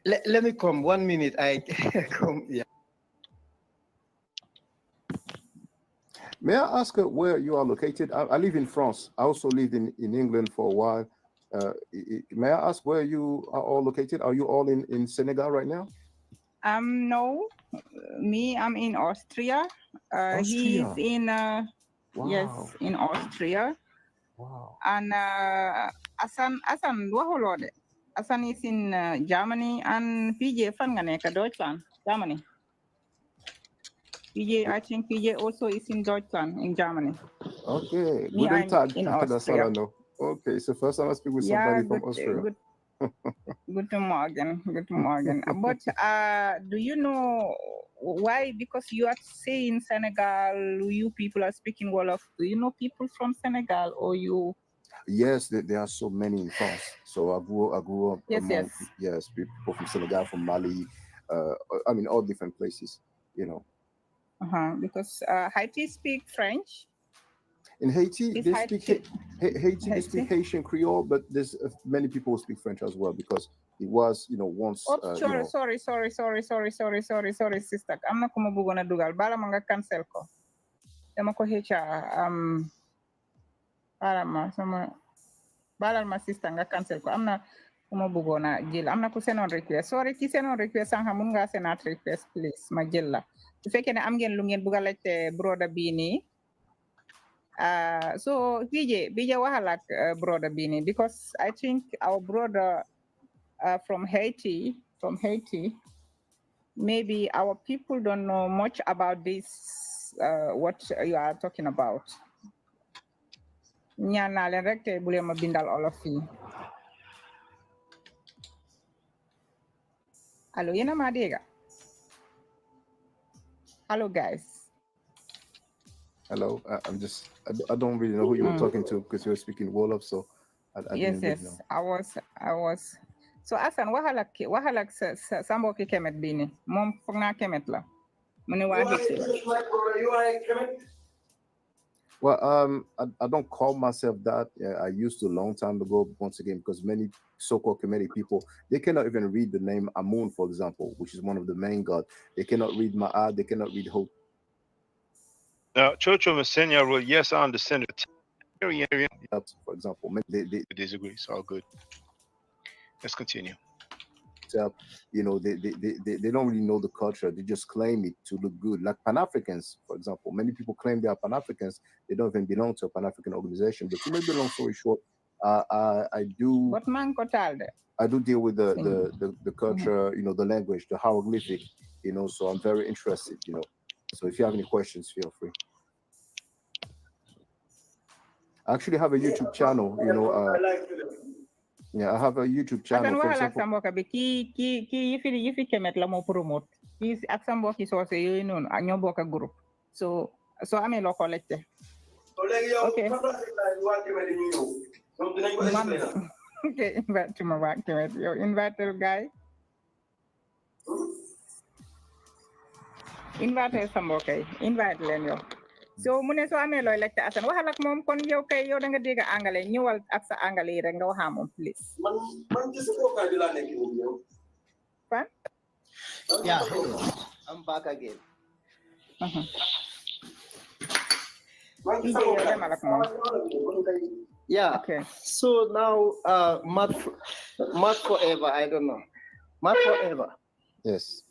Let me come 1 minute. I come. Yeah. May I ask where you are located? I live in France. I also lived in England for a while. May I ask where you are all located? Are you all in Senegal right now? No, me, I'm in Austria. He's in yes, in Austria. Wow. And Asan Waholode. Asan is in Germany, and PJ Fanganeka Deutschland, Germany. PJ, I think PJ also is in Deutschland, in Germany. Okay, Guten Tag. In Austria. Okay, so first time I speak with somebody from Austria. Guten Morgen. But do you know why? Because you are saying Senegal, you people are speaking Wolof. Do you know people from Senegal or you? Yes, there are so many in France. So I grew up among people from Senegal, from Mali, I mean all different places, you know. Because Haiti speak French. In Haiti, they speak Haitian Creole, but there's many people who speak French as well because it was, once. Sorry, sister. I'm not gonna dugal. Bala manga cancel ko. Dama ko hecha Bala ma sister nga cancel ko. I'm not gonna jël. I'm not ko send on request. Sorry, ki send on request sanga mun nga send at request please ma jël la. Su fekkee ne am ngeen lu ngeen bëgg a laajte broda bii nii. So BJ wahalak brother Bini, because I think our brother from Haiti, maybe our people don't know much about this, what you are talking about. Ñaan naa leen rek te bu leen ma bindal olof yi. Hello, yena ma dega. Hello, guys. Hello. I don't really know who you were talking to because you were speaking Wolof, so I Yes, didn't really yes. know. I was. So Asan, wahalak sa mbokki kemet bini. Mom foog naa kemet la. Mu ne waa Haiti la. Well, I don't call myself that. I used to a long time ago. Once again, because many so-called Kemetic people, they cannot even read the name Amun, for example, which is one of the main gods. They cannot read Ma'ad. They cannot read Hot. Now, Church of Messiah rule, yes, I understand it. For example, they disagree. It's all good. Let's continue. You know, they don't really know the culture. They just claim it to look good. Like Pan-Africans, for example, many people claim they are Pan-Africans. They don't even belong to a Pan-African organization. But to make the long story short, I do. I do deal with the culture, you know, the language, the hieroglyphic, you know. So I'm very interested, you know. So if you have any questions, feel free. I actually have a YouTube channel, you know. Yeah, I have a YouTube channel. For example, ki yifi kemet la mo promote. Ki ak sa mbokki soose yoy non ñoo bokk groupe. So amé lo ko lecce. Okay. Okay, invite to my back kemet. Yo invite the guy. Invite sa mbokay. Invite len yo. So mu ne so amé loy lecce Asan waxal ak mom kon yow kay yow da nga dégg anglais ñëwal ak sa anglais rek nga waxa mom please. Man gis ko kay di la nek ni yow. Fan? Yeah, I'm back again. Yeah. Okay. So now, Matt Forever. I don't know. Matt Forever. Yes.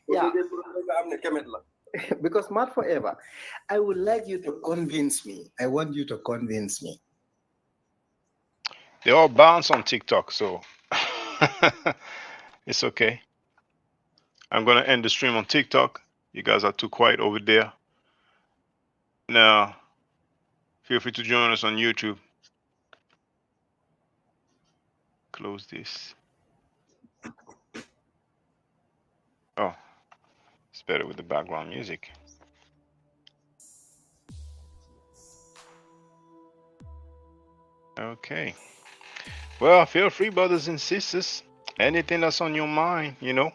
Yeah. Because Matt Forever, I would like you to convince me. I want you to convince me. They all bounce on TikTok, so it's okay. I'm gonna end the stream on TikTok. You guys are too quiet over there. Now, feel free to join us on YouTube. Close this. Oh, it's better with the background music. Okay. Well, feel free, brothers and sisters. Anything that's on your mind, you know.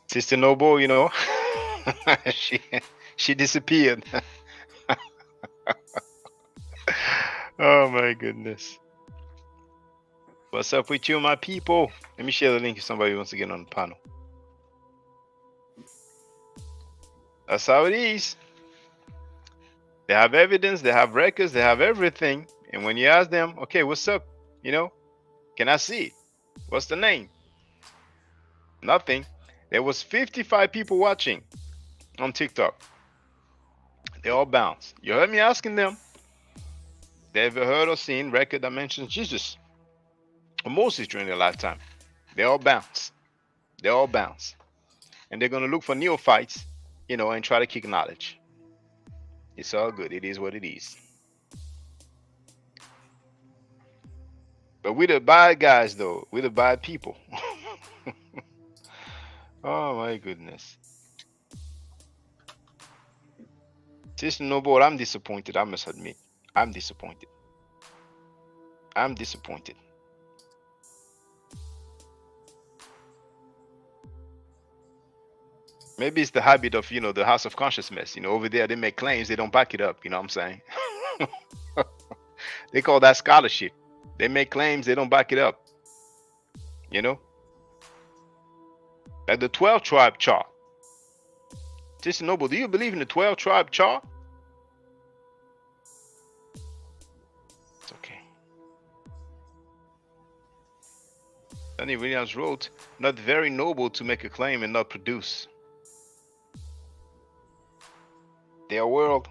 Sister Noble, you know, she disappeared. Oh my goodness. What's up with you, my people? Let me share the link if somebody wants to get on the panel. That's how it is. They have evidence, they have records, they have everything. And when you ask them, okay, what's up? You know, can I see it? What's the name? Nothing. There was 55 people watching on TikTok. They all bounced. You heard me asking them. They ever heard or seen record that mentions Jesus or Moses during their lifetime? They all bounce. They all bounce. And they're going to look for neophytes, you know, and try to kick knowledge. It's all good. It is what it is. But we're the bad guys, though. We're the bad people. Oh, my goodness. Sister Noble, I'm disappointed. I must admit. I'm disappointed. I'm disappointed. Maybe it's the habit of, you know, the House of Consciousness. You know, over there, they make claims. They don't back it up. You know what I'm saying? They call that scholarship. They make claims. They don't back it up. You know? Like the 12 tribe chart. Sister Noble, do you believe in the 12 tribe chart? It's okay. Danny Williams wrote, not very noble to make a claim and not produce. Their world,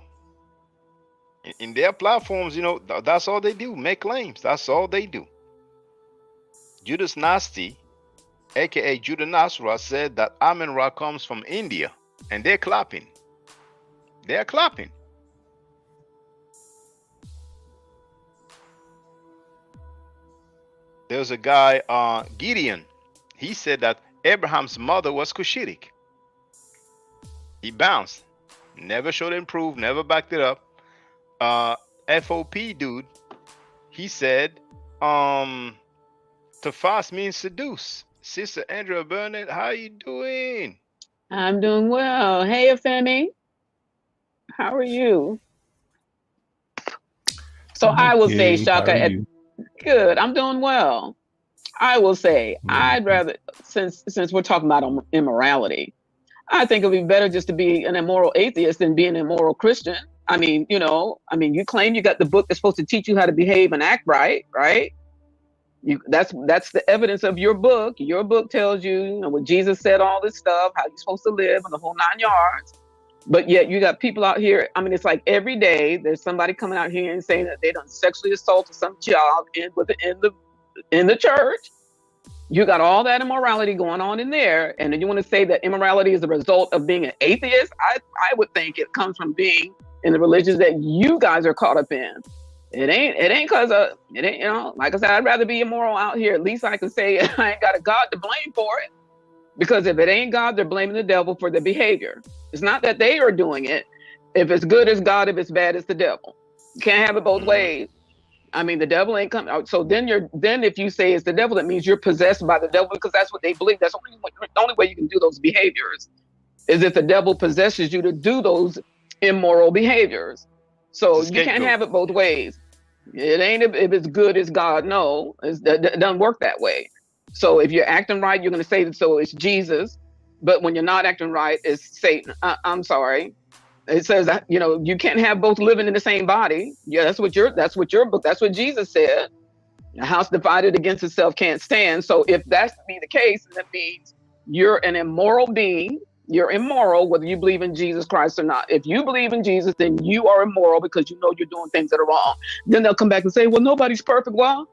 in their platforms, you know, that's all they do, make claims. That's all they do. Judas Nasty, aka Judah Nasra, said that Amen-Ra comes from India, and they're clapping. They're clapping. There's a guy, Gideon. He said that Abraham's mother was Cushitic. He bounced, never showed and proved, never backed it up. FOP dude, he said, to fast means seduce. Sister Andrea Burnett, how you doing? I'm doing well. Hey, Afemi. How are you? So I will say, Shaka, good. I'm doing well. I will say, I'd rather, since we're talking about immorality, I think it would be better just to be an immoral atheist than be an immoral Christian. I mean, you claim you got the book that's supposed to teach you how to behave and act right, right? That's the evidence of your book. Your book tells you, what Jesus said, all this stuff, how you're supposed to live, and the whole 9 yards. But yet you got people out here. I mean, it's like every day there's somebody coming out here and saying that they done sexually assaulted some child in the church. You got all that immorality going on in there, and then you want to say that immorality is the result of being an atheist? I would think it comes from being in the religions that you guys are caught up in. It ain't cause of it ain't, like I said, I'd rather be immoral out here. At least I can say I ain't got a God to blame for it. Because if it ain't God, they're blaming the devil for the behavior. It's not that they are doing it. If it's good, it's God. If it's bad, it's the devil. You can't have it both ways. I mean, the devil ain't coming out. So then if you say it's the devil, that means you're possessed by the devil, because that's what they believe. That's the only way you can do those behaviors is if the devil possesses you to do those immoral behaviors. So you can't have it both ways. It ain't if it's good, it's God. No, it doesn't work that way. So if you're acting right, you're going to say that, so it's Jesus. But when you're not acting right, it's Satan. I'm sorry. It says that, you can't have both living in the same body. Yeah, that's what your book, that's what Jesus said. A house divided against itself can't stand. So if that's to be the case, that means you're an immoral being. You're immoral whether you believe in Jesus Christ or not. If you believe in Jesus, then you are immoral because you know you're doing things that are wrong. Then they'll come back and say, well, nobody's perfect. Well,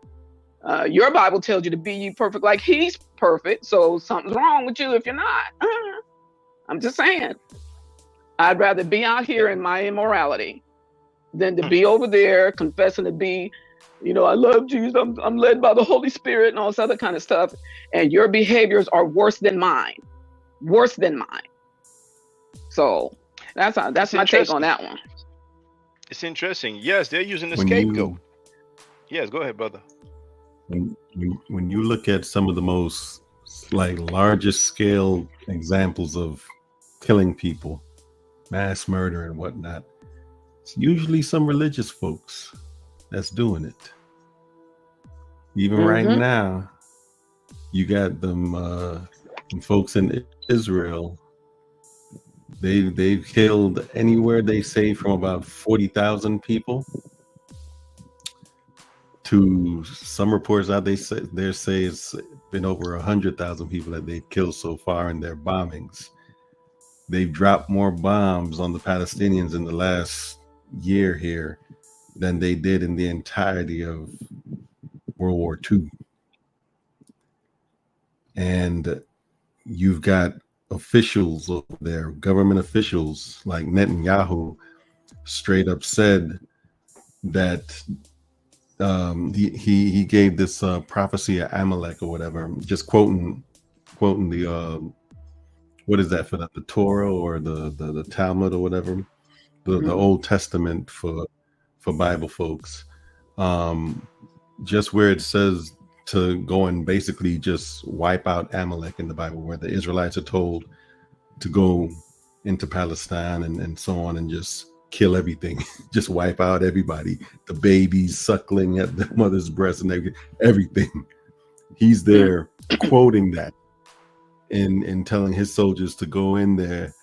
your Bible tells you to be ye perfect like he's perfect. So something's wrong with you if you're not. I'm just saying. I'd rather be out here in my immorality than to be over there confessing to be, I love Jesus. I'm led by the Holy Spirit and all this other kind of stuff. And your behaviors are worse than mine. Worse than mine. So that's my take on that one. It's interesting. Yes, they're using the scapegoat. Yes, go ahead, brother. When you look at some of the most largest scale examples of killing people, mass murder and whatnot, it's usually some religious folks that's doing it. Even right now, you got them folks in Israel. They've killed anywhere they say from about 40,000 people to some reports out they say it's been over 100,000 people that they've killed so far in their bombings. They've dropped more bombs on the Palestinians in the last year here than they did in the entirety of World War II. And you've got officials over there, government officials like Netanyahu, straight up said that he gave this prophecy of Amalek or whatever, just quoting the what is that, for the Torah or the Talmud or whatever, the Old Testament for Bible folks, just where it says to go and basically just wipe out Amalek in the Bible, where the Israelites are told to go into Palestine and so on and just kill everything, just wipe out everybody, the babies suckling at the mother's breast and everything. He's there quoting that and telling his soldiers to go in there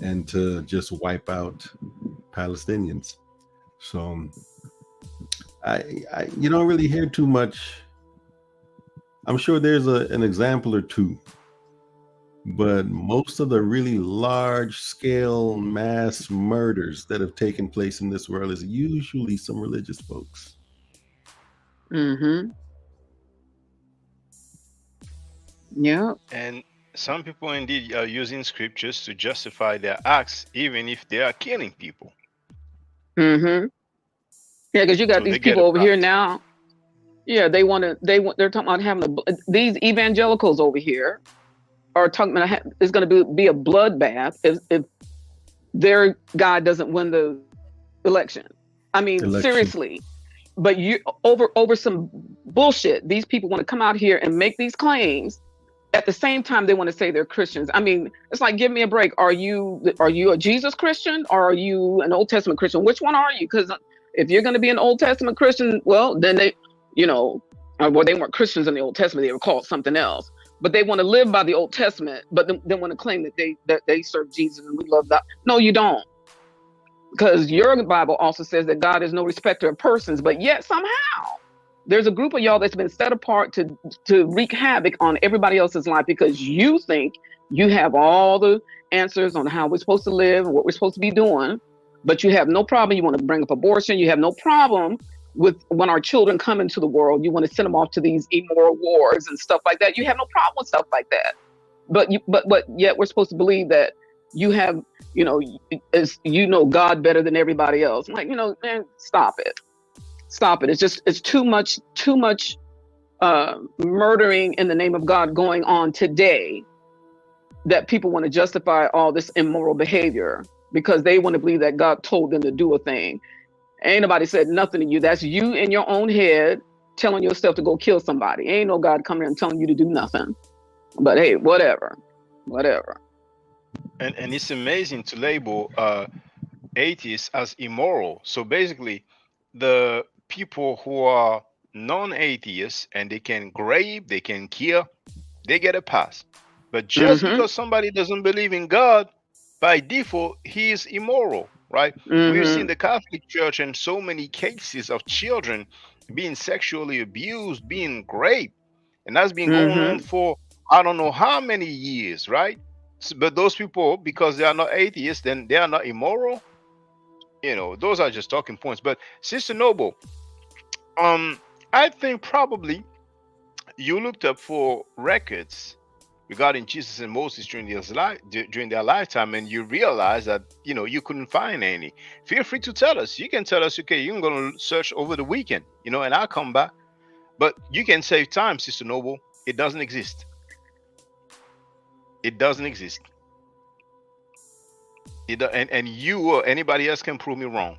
and to just wipe out Palestinians. So I you don't really hear too much. I'm sure there's an example or two, but most of the really large scale mass murders that have taken place in this world is usually some religious folks. Yeah. And some people indeed are using scriptures to justify their acts, even if they are killing people. Yeah, because you got these people over here now. Yeah, they're talking about having these evangelicals over here are talking about it's going to be a bloodbath if their God doesn't win the election. I mean, seriously. But you over some bullshit. These people want to come out here and make these claims. At the same time, they want to say they're Christians. I mean, it's like, give me a break. Are you a Jesus Christian or are you an Old Testament Christian? Which one are you? Because if you're going to be an Old Testament Christian, well, then they, well, they weren't Christians in the Old Testament. They were called something else. But they want to live by the Old Testament, but they want to claim that they serve Jesus and we love that. No, you don't. Because your Bible also says that God is no respecter of persons, but yet somehow there's a group of y'all that's been set apart to wreak havoc on everybody else's life because you think you have all the answers on how we're supposed to live and what we're supposed to be doing, but you have no problem. You want to bring up abortion. You have no problem with when our children come into the world, you want to send them off to these immoral wars and stuff like that. You have no problem with stuff like that. But yet we're supposed to believe that you have, God better than everybody else. I'm like, man, stop it. Stop it. It's too much murdering in the name of God going on today that people want to justify all this immoral behavior because they want to believe that God told them to do a thing. Ain't nobody said nothing to you. That's you in your own head telling yourself to go kill somebody. Ain't no God coming here and telling you to do nothing. But hey, whatever. And it's amazing to label atheists as immoral. So basically, the people who are non-atheists and they can grave, they can kill, they get a pass. But just because somebody doesn't believe in God, by default, he is immoral, right? We've seen the Catholic Church in so many cases of children being sexually abused, being raped, and that's been going on for I don't know how many years, right? But those people, because they are not atheists, then they are not immoral. Those are just talking points. But Sister Noble, I think probably you looked up for records regarding Jesus and Moses during their lifetime, and you realized that you couldn't find any. Feel free to tell us. You can tell us, okay, you're gonna search over the weekend, and I'll come back. But you can save time, Sister Noble. It doesn't exist. It doesn't exist. And you or anybody else can prove me wrong.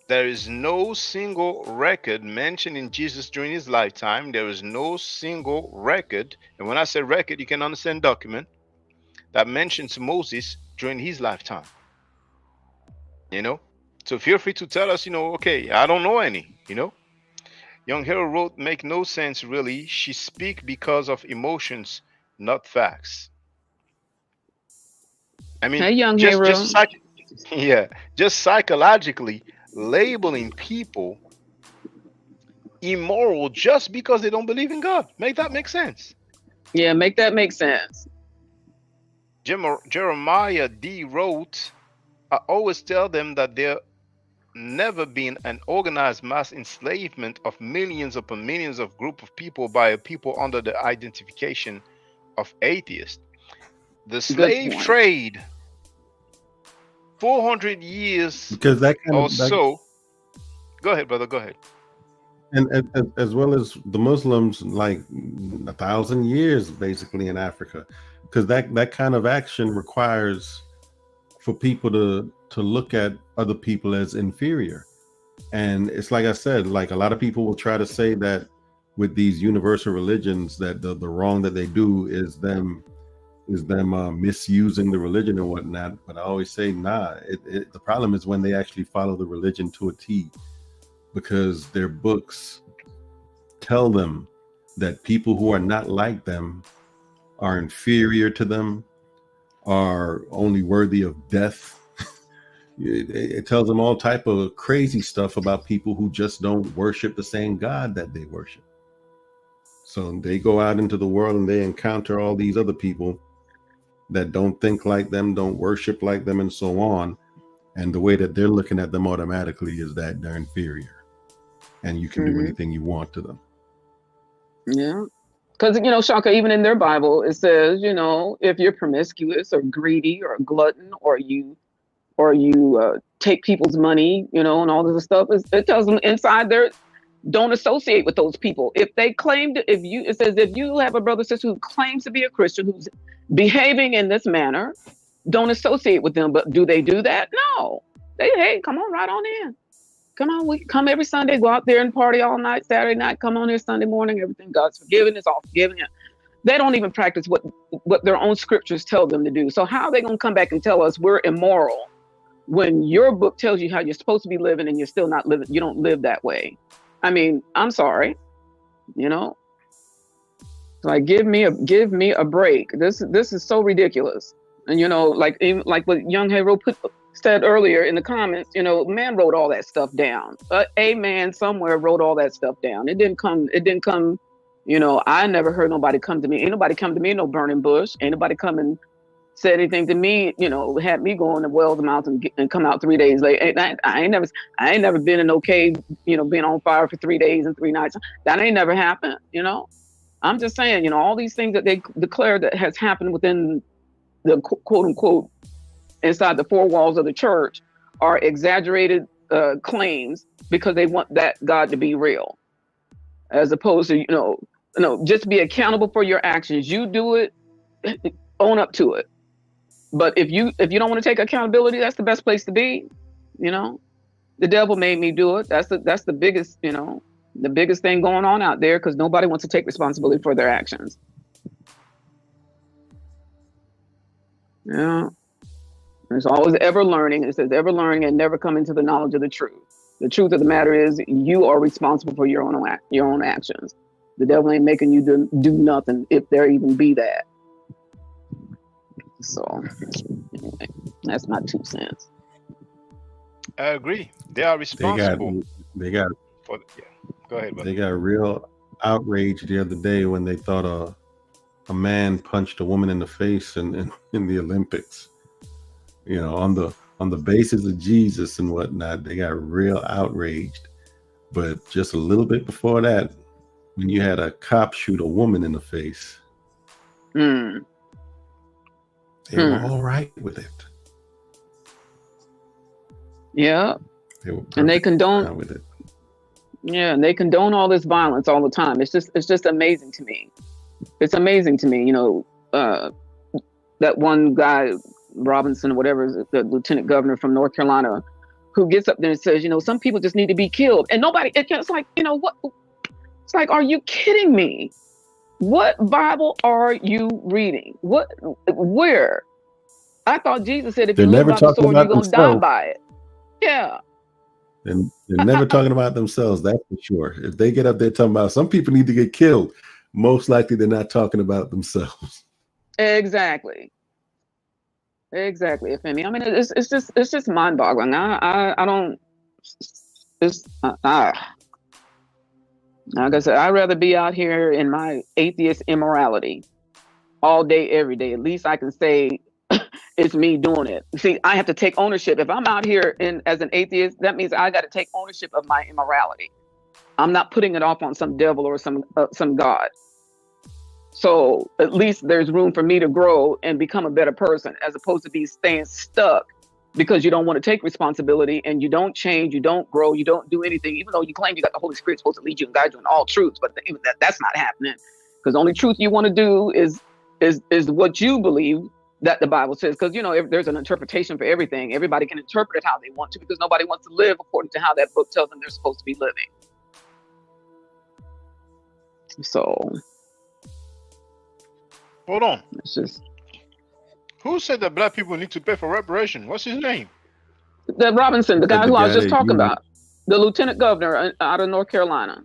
There is no single record mentioning Jesus during his lifetime. There is no single record, and when I say record, you can understand document, that mentions Moses during his lifetime. So feel free to tell us, okay, I don't know any, Young Hero wrote, make no sense really. She speak because of emotions, not facts. I mean, hey, Young Hero. Just psychologically labeling people immoral just because they don't believe in God. Make that make sense. Yeah, make that make sense. Jeremiah D. wrote, I always tell them that there never been an organized mass enslavement of millions upon millions of group of people by a people under the identification of atheists. The slave trade, 400 years because that kind or of so. Go ahead, brother. Go ahead. And as well as the Muslims, like 1,000 years basically in Africa, because that kind of action requires for people to look at other people as inferior. And it's like I said, like a lot of people will try to say that with these universal religions that the wrong that they do is them misusing the religion and whatnot. But I always say, nah, the problem is when they actually follow the religion to a T, because their books tell them that people who are not like them are inferior to them, are only worthy of death. It tells them all type of crazy stuff about people who just don't worship the same God that they worship. So they go out into the world and they encounter all these other people that don't think like them, don't worship like them, and so on. And the way that they're looking at them automatically is that they're inferior and you can do anything you want to them. Yeah. Because, Shaka, even in their Bible, it says, if you're promiscuous or greedy or a glutton or you take people's money, and all this stuff, it tells them inside Don't associate with those people. If they claim to, it says if you have a brother or sister who claims to be a Christian who's behaving in this manner, don't associate with them. But do they do that? No. Hey, come on, right on in. Come on, we come every Sunday, go out there and party all night, Saturday night, come on here Sunday morning, everything God's forgiven, it's all forgiven. They don't even practice what their own scriptures tell them to do. So how are they going to come back and tell us we're immoral when your book tells you how you're supposed to be living and you're still not living, you don't live that way? I mean, I'm sorry, you know, like give me a break. This is so ridiculous. And, you know, like what Young Hero said earlier in the comments, you know, man wrote all that stuff down. A man somewhere wrote all that stuff down. It didn't come, you know, I never heard nobody come to me. Ain't nobody come to me, no burning bush. Ain't nobody come and said anything to me, you know, had me go in the well of the mountain and come out 3 days later. I ain't never been in no cave, you know, being on fire for 3 days and 3 nights. That ain't never happened, you know. I'm just saying, you know, all these things that they declare that has happened within the quote unquote inside the four walls of the church are exaggerated claims because they want that God to be real, as opposed to, you know, just be accountable for your actions. You do it, own up to it. But if you don't want to take accountability, that's the best place to be. You know, the devil made me do it. That's the biggest, you know, the biggest thing going on out there, because nobody wants to take responsibility for their actions. Yeah. There's always ever learning. It says ever learning and never coming to the knowledge of the truth. The truth of the matter is you are responsible for your own actions. The devil ain't making you do nothing, if there even be that. So anyway, that's my 2 cents. I agree. They are responsible. They got. For yeah. Go ahead, brother. They got real outrage the other day when they thought a man punched a woman in the face in the Olympics. You know, on the basis of Jesus and whatnot, they got real outraged. But just a little bit before that, when you had a cop shoot a woman in the face, they were all right with it. Yeah. And they condone with it. Yeah, and they condone all this violence all the time. It's just amazing to me. It's amazing to me, you know, that one guy, Robinson, whatever, the lieutenant governor from North Carolina, who gets up there and says, you know, some people just need to be killed. And it's like, you know, what? It's like, are you kidding me? What Bible are you reading? Where? I thought Jesus said, if you live by the sword, you're going to die by it. Yeah. And they're never talking about themselves, that's for sure. If they get up there talking about some people need to get killed, most likely they're not talking about themselves. Exactly. Femi. I mean, it's just mind-boggling. I don't. Like I said, I'd rather be out here in my atheist immorality all day, every day. At least I can say it's me doing it. See, I have to take ownership. If I'm out here as an atheist, that means I got to take ownership of my immorality. I'm not putting it off on some devil or some God. So at least there's room for me to grow and become a better person, as opposed to be staying stuck because you don't want to take responsibility and you don't change, you don't grow, you don't do anything, even though you claim you got the Holy Spirit supposed to lead you and guide you in all truths. But that's not happening, because the only truth you want to do is what you believe that the Bible says. Because, you know, if there's an interpretation for everything, everybody can interpret it how they want to, because nobody wants to live according to how that book tells them they're supposed to be living. So hold on. It's just, who said that black people need to pay for reparation? What's his name? The Robinson, the guy who I was just talking about, the lieutenant governor out of North Carolina.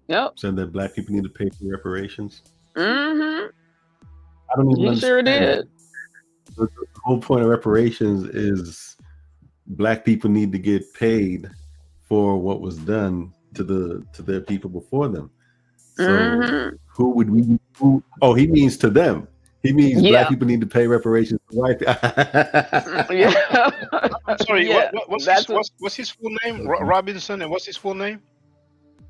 Yep. Said that black people need to pay for reparations. Mm-hmm. I don't even He sure did. The whole point of reparations is black people need to get paid for what was done to their people before them. So who would we? Oh, he means to them. He means black people need to pay reparations to white people. Yeah. I'm sorry. Yeah. What's his full name? Robinson, and what's his full name?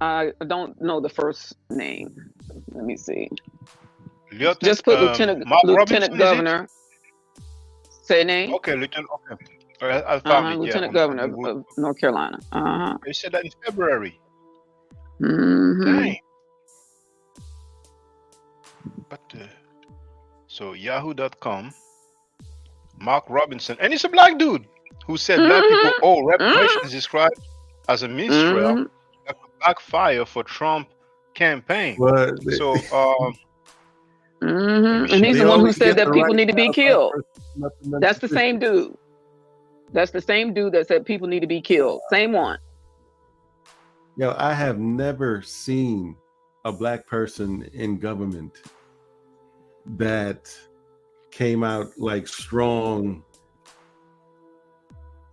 I don't know the first name. Let me see. Just put Lieutenant Governor. Say name. Okay, Lieutenant. Okay. I found it. Lieutenant Yeah, Governor of North Carolina. They said that in February. Mm-hmm. Dang. But so Yahoo.com, Mark Robinson, and he's a black dude who said black people owe reparations described as a minstrel that could backfire for Trump campaign. But So And he's the one who said that people need to be killed. That's the same dude. That's the same dude that said people need to be killed. Same one. Yo, I have never seen a black person in government that came out like strong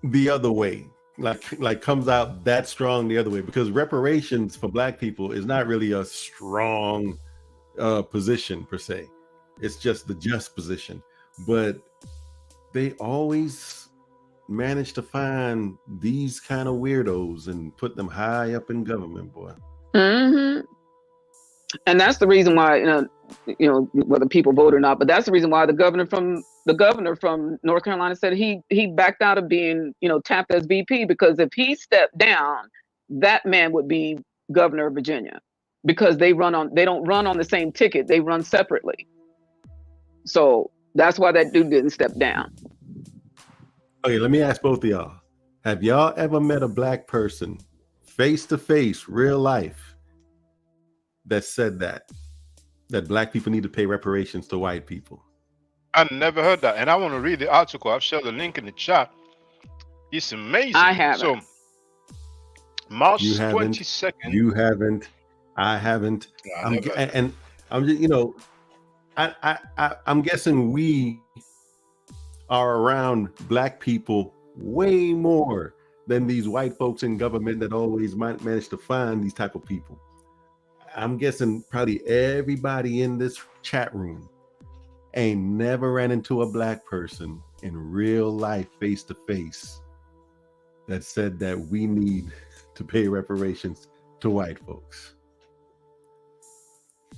the other way, like comes out that strong the other way, because reparations for black people is not really a strong position per se. It's just the just position, but they always manage to find these kind of weirdos and put them high up in government, boy. And that's the reason why, you know, whether people vote or not, but that's the reason why the governor from North Carolina said he backed out of being, you know, tapped as VP, because if he stepped down, that man would be governor of Virginia, because they don't run on the same ticket, they run separately. So that's why that dude didn't step down. Okay, let me ask both of y'all. Have y'all ever met a black person face to face, real life, that said that black people need to pay reparations to white people? I never heard that, and I want to read the article. I've shared the link in the chat. It's amazing. I haven't. So March 22nd. You haven't. I haven't. I'm just, you know, I'm guessing we are around black people way more than these white folks in government that always manage to find these type of people. I'm guessing probably everybody in this chat room ain't never ran into a black person in real life, face to face, that said that we need to pay reparations to white folks.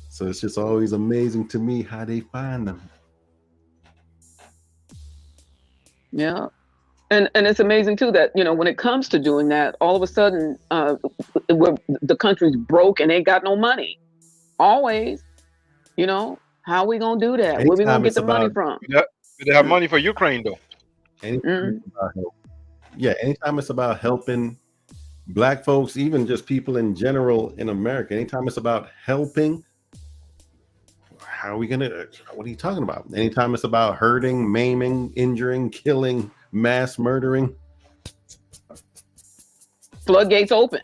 So it's just always amazing to me how they find them. Yeah. And it's amazing too that, you know, when it comes to doing that, all of a sudden the country's broke and ain't got no money. Always, you know, how are we gonna do that? Where we gonna get the money from? Do they have money for Ukraine though? Anytime it's about help. Yeah, anytime it's about helping black folks, even just people in general in America, anytime it's about helping, how are we gonna, what are you talking about? Anytime it's about hurting, maiming, injuring, killing, mass murdering, floodgates open.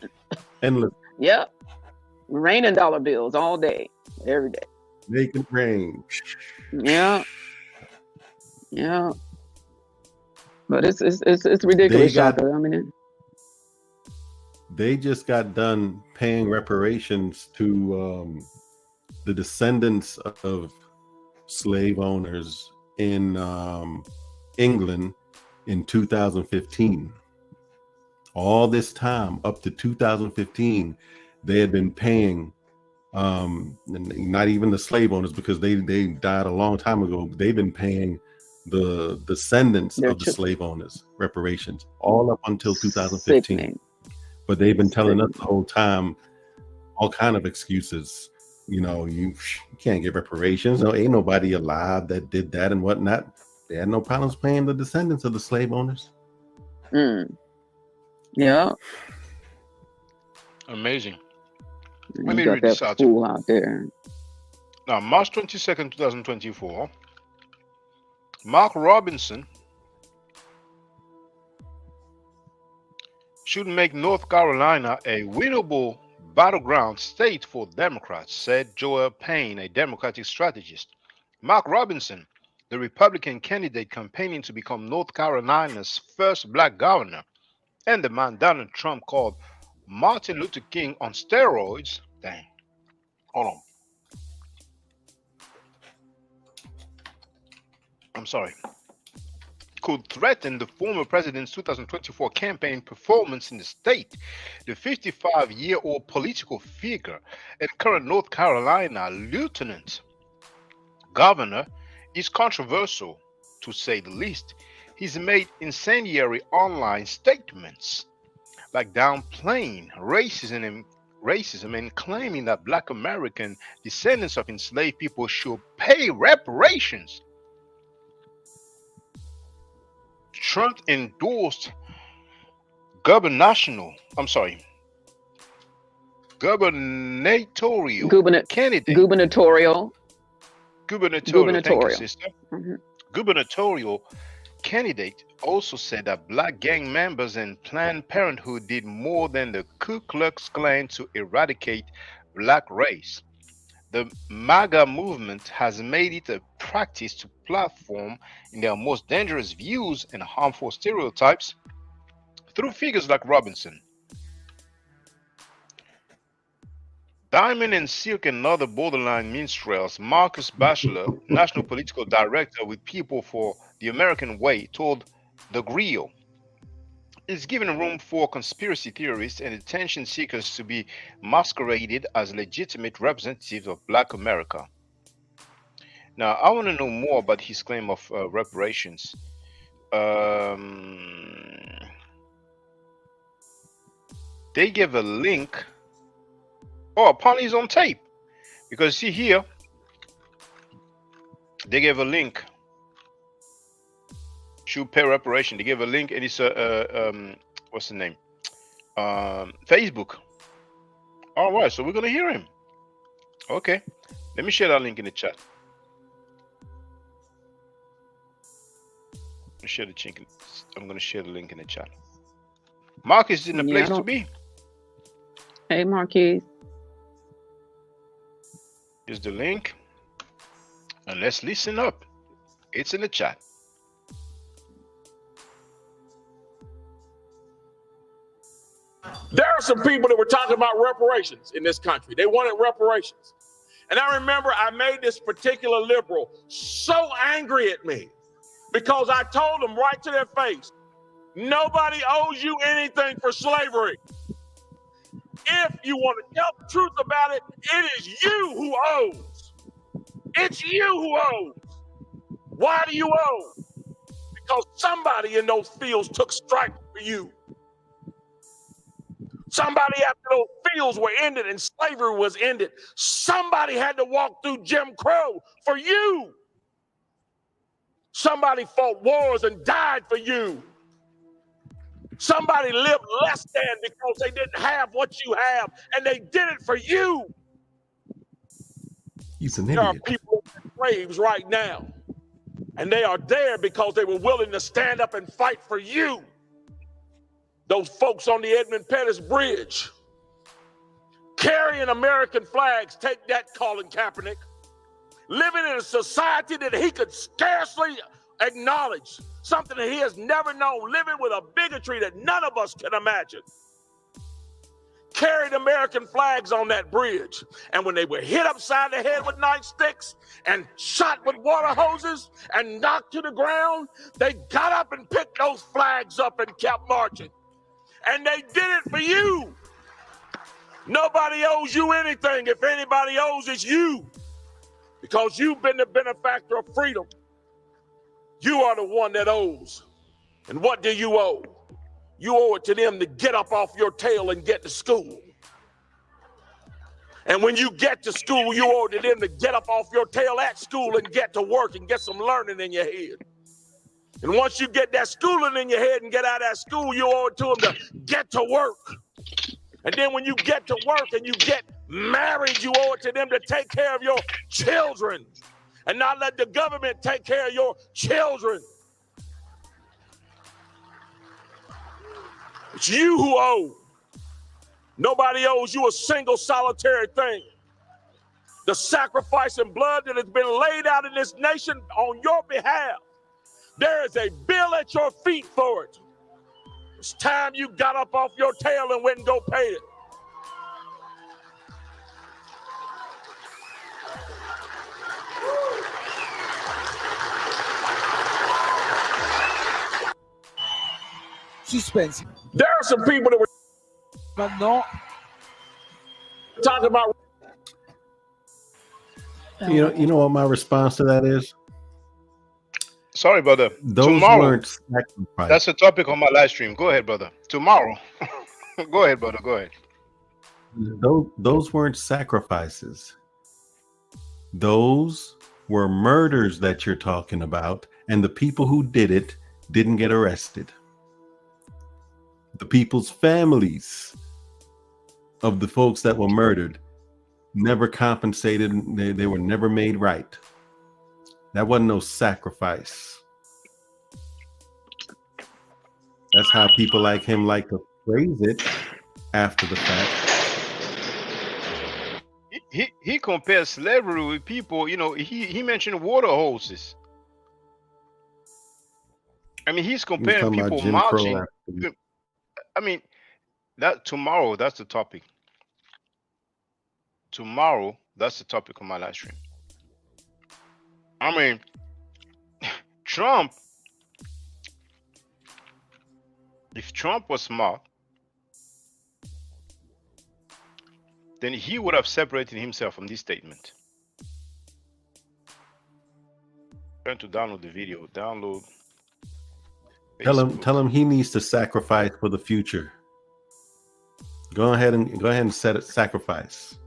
Endless. Yep. Raining dollar bills all day, every day. Make it rain. Yeah. Yeah. But it's ridiculous, Shaka. I mean, they just got done paying reparations to the descendants of slave owners in England in 2015. All this time up to 2015, they had been paying not even the slave owners, because they died a long time ago. They've been paying the descendants of the slave owners reparations all up until 2015. Sickening. But they've been telling us the whole time all kind of excuses. You know, you can't get reparations. No, ain't nobody alive that did that and whatnot. They had no problems paying the descendants of the slave owners. Yeah. Amazing. Let me read this article out there. Now, March 22nd, 2024, Mark Robinson should make North Carolina a winnable battleground state for Democrats, said Joel Payne, a Democratic strategist. Mark Robinson, the Republican candidate campaigning to become North Carolina's first black governor, and the man Donald Trump called Martin Luther King on steroids. Dang. Hold on. I'm sorry. Could threaten the former president's 2024 campaign performance in the state. The 55-year-old political figure and current North Carolina lieutenant governor is controversial, to say the least. he's made incendiary online statements like downplaying racism and claiming that Black American descendants of enslaved people should pay reparations. Trump endorsed gubernatorial candidate. Gubernatorial. Thank you, sister. Gubernatorial candidate also said that Black gang members and Planned Parenthood did more than the Ku Klux Klan to eradicate Black race. The MAGA movement has made it a practice to platform in their most dangerous views and harmful stereotypes through figures like Robinson. Diamond and Silk and other borderline minstrels, Marcus Batchelor, National Political Director with People for the American Way, told The Griot, "It's given room for conspiracy theorists and attention seekers to be masqueraded as legitimate representatives of Black America." Now, I want to know more about his claim of reparations. They gave a link. Oh, apparently it's on tape. Because see here, they gave a link. Should pay reparation. They gave a link, and it's what's the name? Facebook. All right, so we're gonna hear him. Okay, let me share that link in the chat. I'm gonna share the link in the chat. Marcus is in the place to be. Hey, Marquis. Here's the link, and let's listen up. It's in the chat. There are some people that were talking about reparations in this country. They wanted reparations. And I remember I made this particular liberal so angry at me because I told them right to their face, nobody owes you anything for slavery. If you want to tell the truth about it, it is you who owes. It's you who owes. Why do you owe? Because somebody in those fields took strike for you. Somebody after those fields were ended and slavery was ended, somebody had to walk through Jim Crow for you. Somebody fought wars and died for you. Somebody lived less than because they didn't have what you have, and they did it for you. He's an idiot. There are people in graves right now, and they are there because they were willing to stand up and fight for you. Those folks on the Edmund Pettus Bridge carrying American flags, take that, Colin Kaepernick, living in a society that he could scarcely acknowledge, something that he has never known, living with a bigotry that none of us can imagine. Carried American flags on that bridge, and when they were hit upside the head with nightsticks and shot with water hoses and knocked to the ground, they got up and picked those flags up and kept marching. And they did it for you. Nobody owes you anything. If anybody owes, it's you. Because you've been the benefactor of freedom. You are the one that owes. And what do you owe? You owe it to them to get up off your tail and get to school. And when you get to school, you owe it to them to get up off your tail at school and get to work and get some learning in your head. And once you get that schooling in your head and get out of that school, you owe it to them to get to work. And then when you get to work and you get married, you owe it to them to take care of your children and not let the government take care of your children. It's you who owe. Nobody owes you a single solitary thing. The sacrifice and blood that has been laid out in this nation on your behalf, there is a bill at your feet for it. It's time you got up off your tail and went and go pay it. Suspense. There are some people that were talking about. You know what my response to that is? Sorry, brother. Those Tomorrow. weren't sacrifices. That's the topic on my live stream. Go ahead, brother. Tomorrow. Go ahead, brother. Go ahead. Those weren't sacrifices. Those were murders that you're talking about, and the people who did it didn't get arrested. The people's families of the folks that were murdered never compensated. They were never made right. That wasn't no sacrifice. That's how people like him like to phrase it after the fact. He compares slavery with people, you know, he mentioned water hoses. I mean, he's comparing people marching. I mean, that tomorrow, that's the topic. Tomorrow, that's the topic of my live stream. I mean, Trump, if Trump was smart, then he would have separated himself from this statement. Trying to download the video. Download. Tell him he needs to sacrifice for the future. Go ahead and set it. Sacrifice.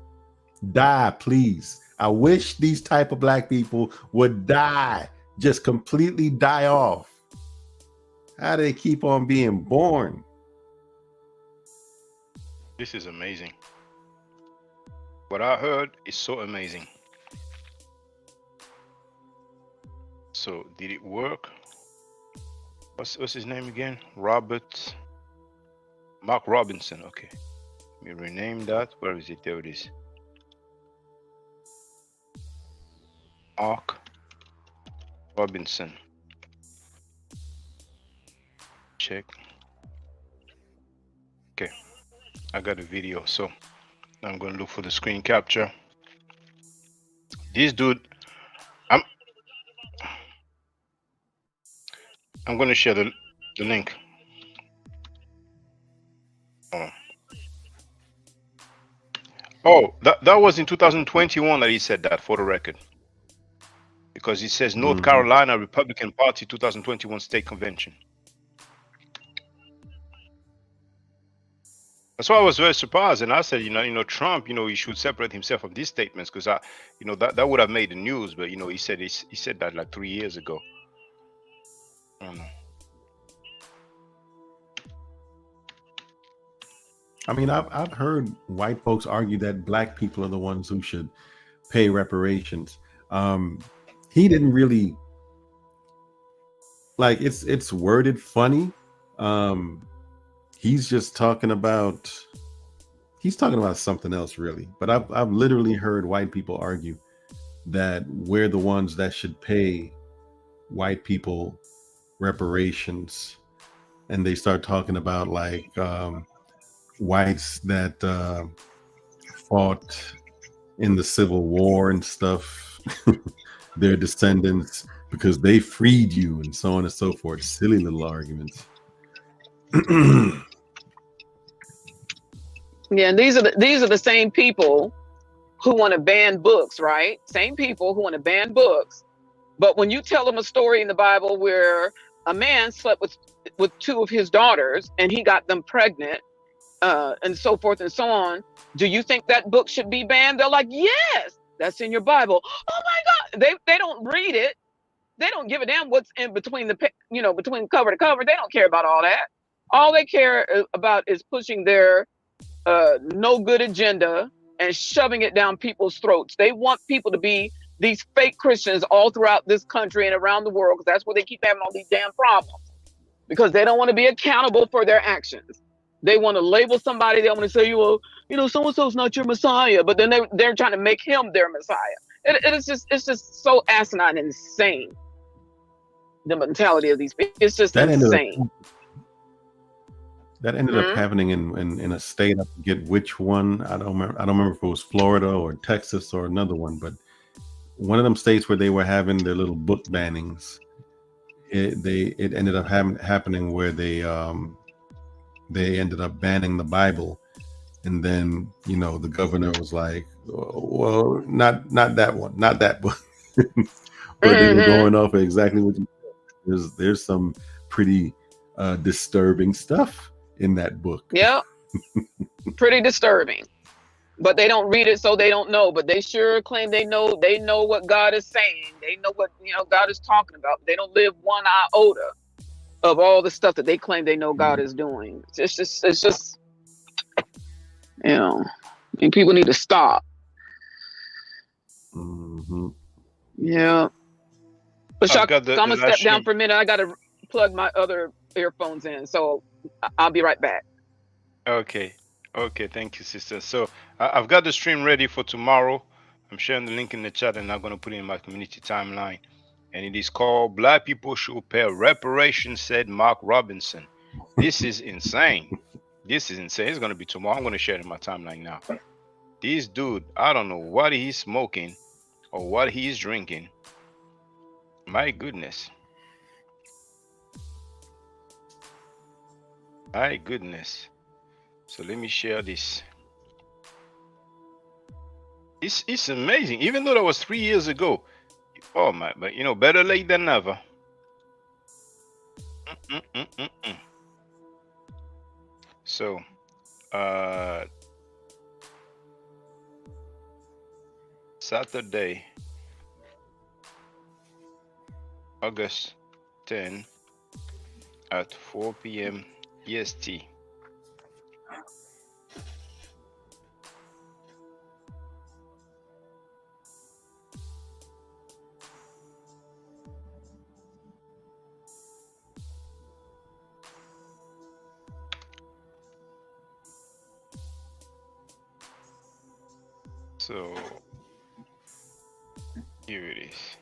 Die, please. I wish these type of black people would die, just completely die off. How do they keep on being born? This is amazing. What I heard is so amazing. So did it work? What's his name again? Mark Robinson. Okay. Let me rename that. Where is it? There it is. Mark Robinson. Check. Okay. I got a video. So I'm going to look for the screen capture. This dude, I'm going to share the link. Oh, that was in 2021 that he said that, for the record. Because he says North Carolina Republican Party 2021 State Convention. That's why I was very surprised, and I said, you know, Trump, he should separate himself from these statements, because that would have made the news. But he said that like 3 years ago. I don't know. I mean, I've heard white folks argue that black people are the ones who should pay reparations. He didn't really like it's worded funny. He's just talking about something else, really. But I've literally heard white people argue that we're the ones that should pay white people reparations, and they start talking about like whites that fought in the Civil War and stuff, their descendants, because they freed you, and so on and so forth. Silly little arguments. Yeah, and these are the same people who want to ban books, right? Same people who want to ban books. But when you tell them a story in the Bible where a man slept with two of his daughters and he got them pregnant, and so forth and so on, do you think that book should be banned? They're like, yes, that's in your Bible. Oh my God. They don't read it. They don't give a damn what's in between between cover to cover. They don't care about all that. All they care about is pushing their no good agenda and shoving it down people's throats. They want people to be these fake Christians all throughout this country and around the world, because that's where they keep having all these damn problems, because they don't want to be accountable for their actions. They want to label somebody. They want to say, well, so-and-so's not your Messiah, but then they're trying to make him their Messiah. It's just so asinine and insane. The mentality of these people, it's just insane. That ended up happening in a state. I forget which one. I don't remember if it was Florida or Texas or another one, but one of them states where they were having their little book bannings. It ended up happening where they ended up banning the Bible, and then the governor was like, well, not that one, not that book. But they were going off of exactly what you said. there's some pretty disturbing stuff in that book. Yeah, pretty disturbing. But they don't read it, so they don't know. But they sure claim they know. They know what God is saying. They know what God is talking about. They don't live one iota of all the stuff that they claim they know God is doing. It's just and people need to stop. Mm-hmm. Yeah. But Shaka, I'm gonna step down for a minute. I gotta plug my other earphones in, so I'll be right back. Okay, thank you, sister. So I've got the stream ready for tomorrow. I'm sharing the link in the chat, and I'm gonna put it in my community timeline. And it is called "Black People Should Pay Reparations," said Mark Robinson. This is insane. This is insane. It's gonna be tomorrow. I'm gonna share it in my timeline now. This dude, I don't know what he's smoking or what he's drinking. My goodness. My goodness. So let me share this. It's amazing. Even though that was 3 years ago. Oh my, but better late than never. So, Saturday, August 10 at 4 p.m. EST. So here it is.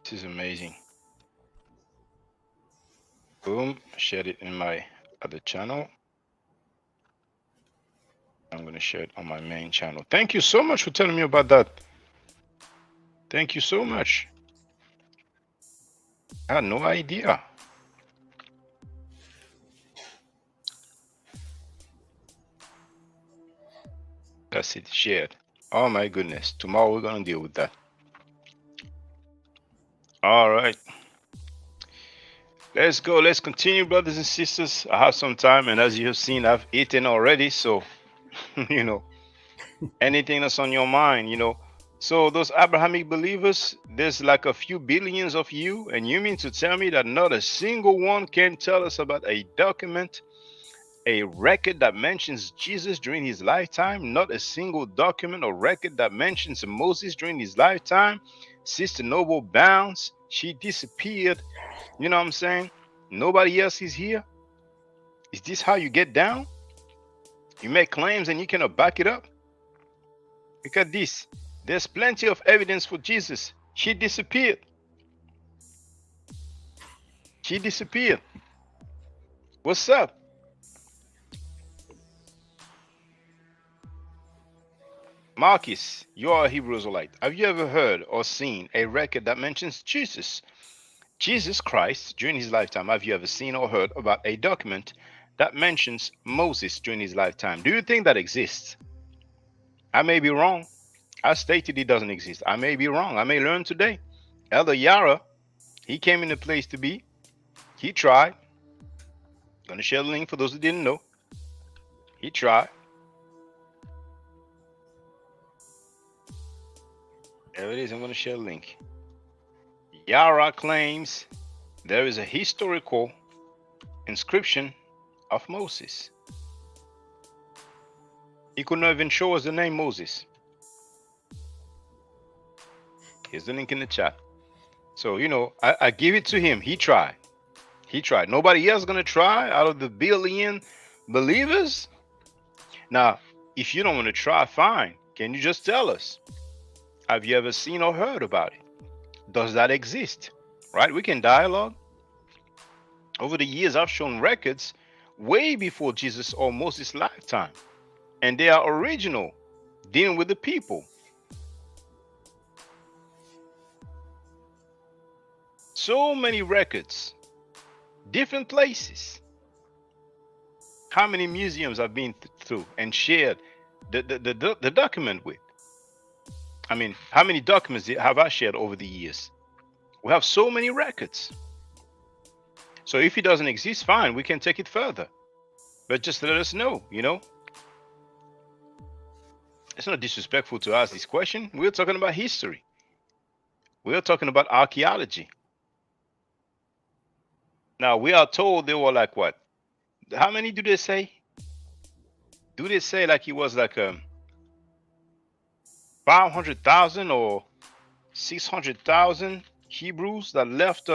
This is amazing. Boom, shared it in my other channel. I'm going to share it on my main channel. Thank you so much for telling me about that. Thank you so much. I had no idea. That's it, shared. Oh my goodness. Tomorrow we're going to deal with that. All right. Let's go. Let's continue, brothers and sisters. I have some time, and as you have seen, I've eaten already. So, anything that's on your mind, So those Abrahamic believers, there's like a few billions of you, and you mean to tell me that not a single one can tell us about a document, a record that mentions Jesus during his lifetime? Not a single document or record that mentions Moses during his lifetime. Sister Noble Bounce, she disappeared. You know what I'm saying? Nobody else is here. Is this how you get down? You make claims and you cannot back it up? Look at this. There's plenty of evidence for Jesus. She disappeared. She disappeared. What's up? Marcus, you are a Hebrew Israelite. Have you ever heard or seen a record that mentions Jesus? Jesus Christ during his lifetime. Have you ever seen or heard about a document that mentions Moses during his lifetime? Do you think that exists? I may be wrong. I stated it doesn't exist. I may be wrong. I may learn today. Elder Yara, he came in the place to be. He tried. Gonna share the link for those who didn't know. He tried. There it is. I'm going to share a link. Yara claims there is a historical inscription of Moses. He could not even show us the name Moses. Here's the link in the chat. So, I give it to him. He tried. He tried. Nobody else going to try out of the billion believers? Now, if you don't want to try, fine. Can you just tell us? Have you ever seen or heard about it? Does that exist? Right? We can dialogue. Over the years, I've shown records way before Jesus or Moses' lifetime. And they are original, dealing with the people. So many records, different places. How many museums I've been through and shared the document with? I mean, how many documents have I shared over the years? We have so many records. So if it doesn't exist, fine, we can take it further. But just let us know, you know. It's not disrespectful to ask this question. We're talking about history. We're talking about archaeology. Now, we are told they were like what? How many do they say? Do they say like it was like 500,000 or 600,000 Hebrews that left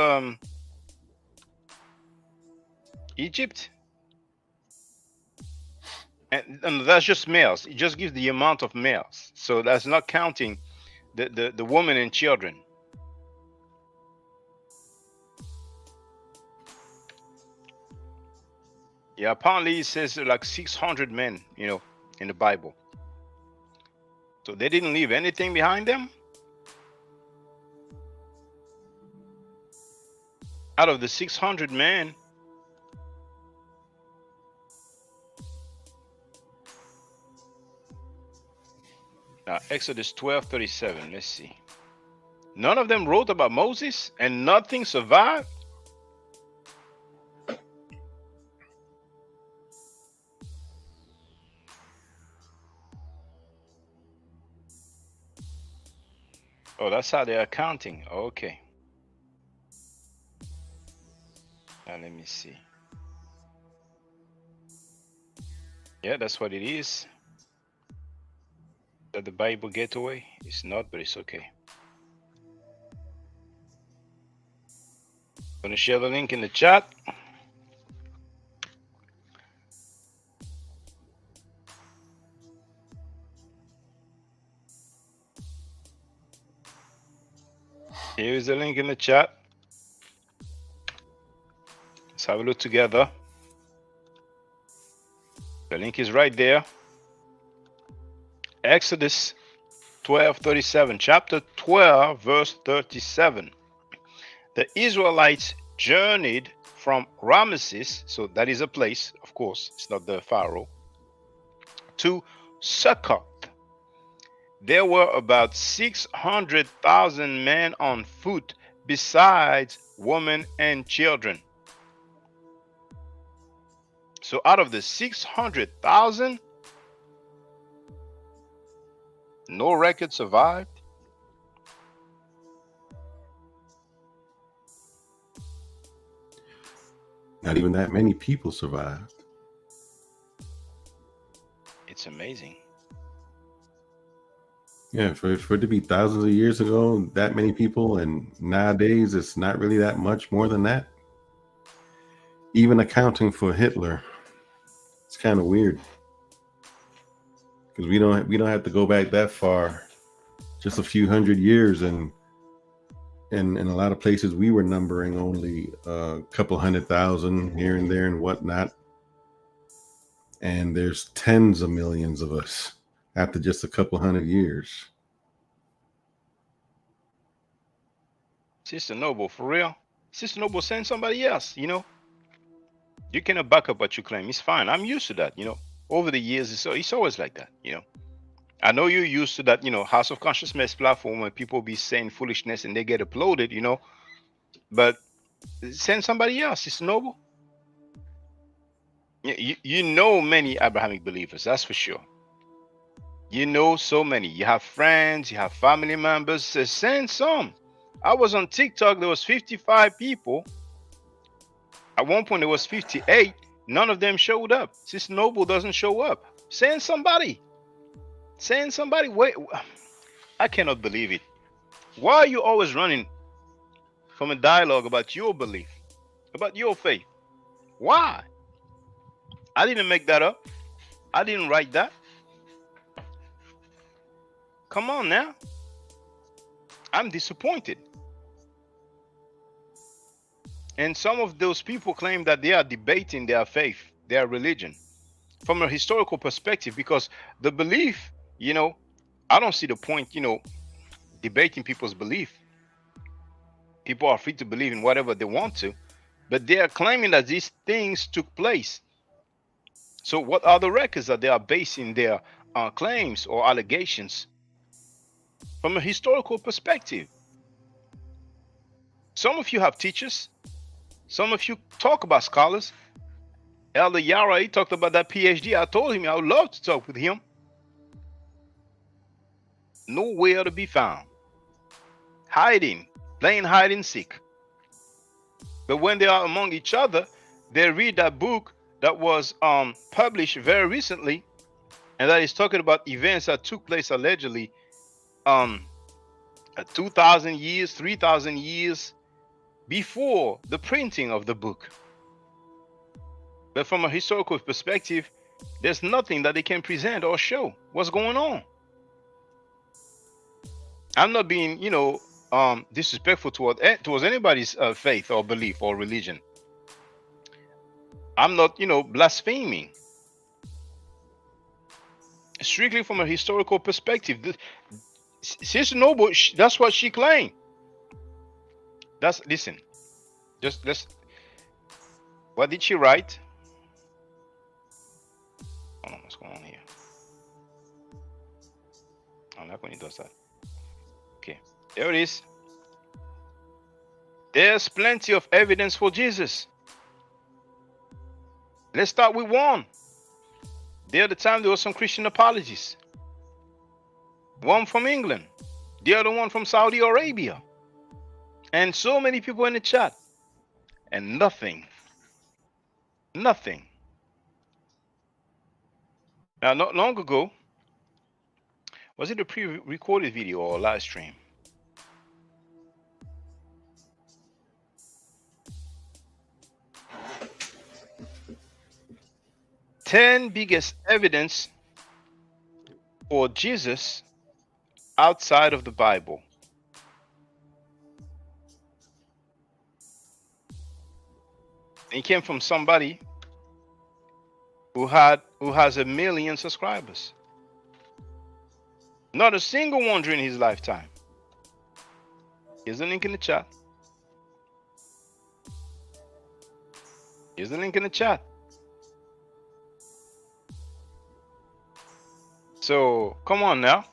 Egypt? And that's just males. It just gives the amount of males. So that's not counting the women and children. Yeah, apparently it says like 600 men, you know, in the Bible. So they didn't leave anything behind them. Out of the 600 men, now Exodus 12:37, let's see. None of them wrote about Moses and nothing survived. Oh, that's how they are counting. Okay. Now let me see. Yeah, that's what it is. That the Bible getaway? It's not, but it's okay. Gonna share the link in the chat. Here's the link in the chat. Let's have a look together. The link is right there. Exodus 12:37, chapter 12, verse 37. The Israelites journeyed from Ramesses, so that is a place, of course, it's not the Pharaoh, to Succoth. There were about 600,000 men on foot, besides women and children. So out of the 600,000, no record survived. Not even that many people survived. It's amazing. Yeah, for it to be thousands of years ago, that many people, and nowadays it's not really that much more than that. Even accounting for Hitler, it's kind of weird because we don't have to go back that far, just a few hundred years, and in a lot of places we were numbering only a couple 100,000 here and there and whatnot, and there's tens of millions of us after just a couple hundred years. Sister Noble, for real? Sister Noble, send somebody else, you know? You cannot back up what you claim. It's fine. I'm used to that, you know? Over the years, it's always like that, you know? I know you're used to that, you know, House of Consciousness platform when people be saying foolishness and they get uploaded, you know? But send somebody else, Sister Noble. You know many Abrahamic believers, that's for sure. You know so many. You have friends, you have family members. Send some. I was on TikTok, there was 55 people. At one point, there was 58. None of them showed up. Sister Noble doesn't show up. Send somebody. Send somebody. Wait, I cannot believe it. Why are you always running from a dialogue about your belief, about your faith? Why? I didn't make that up. I didn't write that. Come on now. I'm disappointed. And some of those people claim that they are debating their faith, their religion, from a historical perspective, because the belief, you know, I don't see the point, you know, debating people's belief. People are free to believe in whatever they want to, but they are claiming that these things took place. So what are the records that they are basing their claims or allegations from a historical perspective. Some of you have teachers. Some of you talk about scholars. Elder Yara, he talked about that PhD. I told him I would love to talk with him. Nowhere to be found. Hiding, playing hide and seek. But when they are among each other, they read that book that was published very recently, and that is talking about events that took place allegedly 2,000 years, 3,000 years before the printing of the book. But from a historical perspective, there's nothing that they can present or show what's going on. I'm not being, disrespectful towards anybody's faith or belief or religion. I'm not, blaspheming. Strictly from a historical perspective. Sister Noble, that's what she claimed. Listen. What did she write? Hold on, what's going on here? I'm not going to do that. Okay, there it is. There's plenty of evidence for Jesus. Let's start with one. The other time there was some Christian apologists. One from England, the other one from Saudi Arabia. And so many people in the chat. And nothing. Nothing. Now, not long ago, was it a pre-recorded video or a live stream? "10 biggest evidence for Jesus outside of the Bible." It came from somebody who has 1 million subscribers. Not a single one during his lifetime. Here's the link in the chat. Here's the link in the chat. So come on now.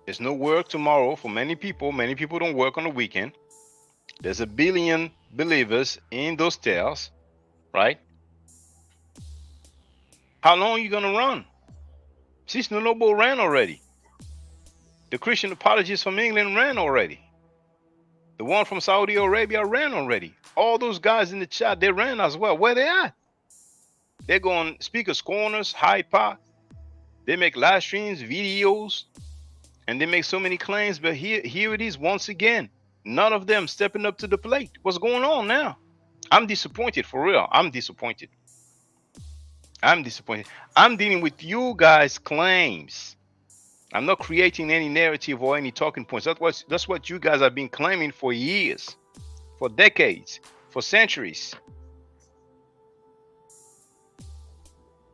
There's no work tomorrow for many people. Many people don't work on the weekend. There's 1 billion believers in those tales, right? How long are you going to run? Sister Noble ran already. The Christian apologists from England ran already. The one from Saudi Arabia ran already. All those guys in the chat, they ran as well. Where they at? They're going speakers corners, hyper. They make live streams, videos, and they make so many claims. But here it is once again. None of them stepping up to the plate. What's going on now? I'm disappointed, for real. I'm disappointed. I'm disappointed. I'm dealing with you guys' claims. I'm not creating any narrative or any talking points. That's what you guys have been claiming for years, for decades, for centuries.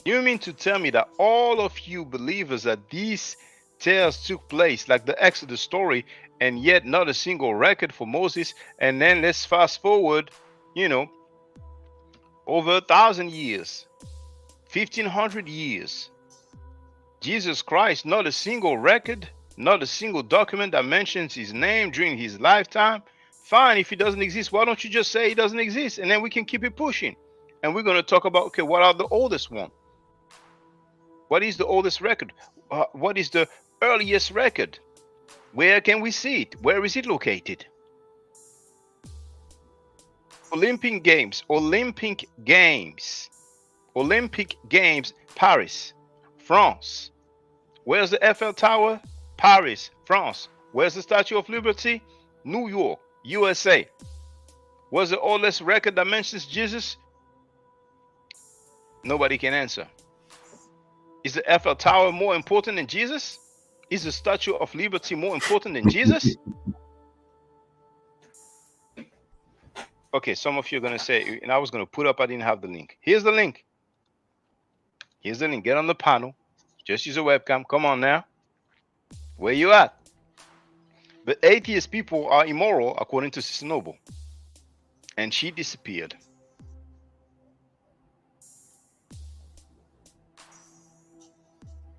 You mean to tell me that all of you believers that these tales took place, like the Exodus story, and yet not a single record for Moses? And then let's fast forward, over 1,000 years, 1,500 years. Jesus Christ, not a single record, not a single document that mentions his name during his lifetime. Fine, if he doesn't exist, why don't you just say he doesn't exist? And then we can keep it pushing. And we're going to talk about, okay, what are the oldest one? What is the oldest record? What is the earliest record? Where can we see it? Where is it located? Olympic Games, Paris, France. Where's the Eiffel Tower? Paris, France. Where's the Statue of Liberty? New York, USA. Where's the oldest record that mentions Jesus? Nobody can answer. Is the Eiffel Tower more important than Jesus? Is the Statue of Liberty more important than Jesus? Okay, some of you are going to say, and I was going to put up, I didn't have the link. Here's the link. Here's the link. Get on the panel. Just use a webcam. Come on now. Where you at? But atheist people are immoral, according to Sister Noble. And she disappeared.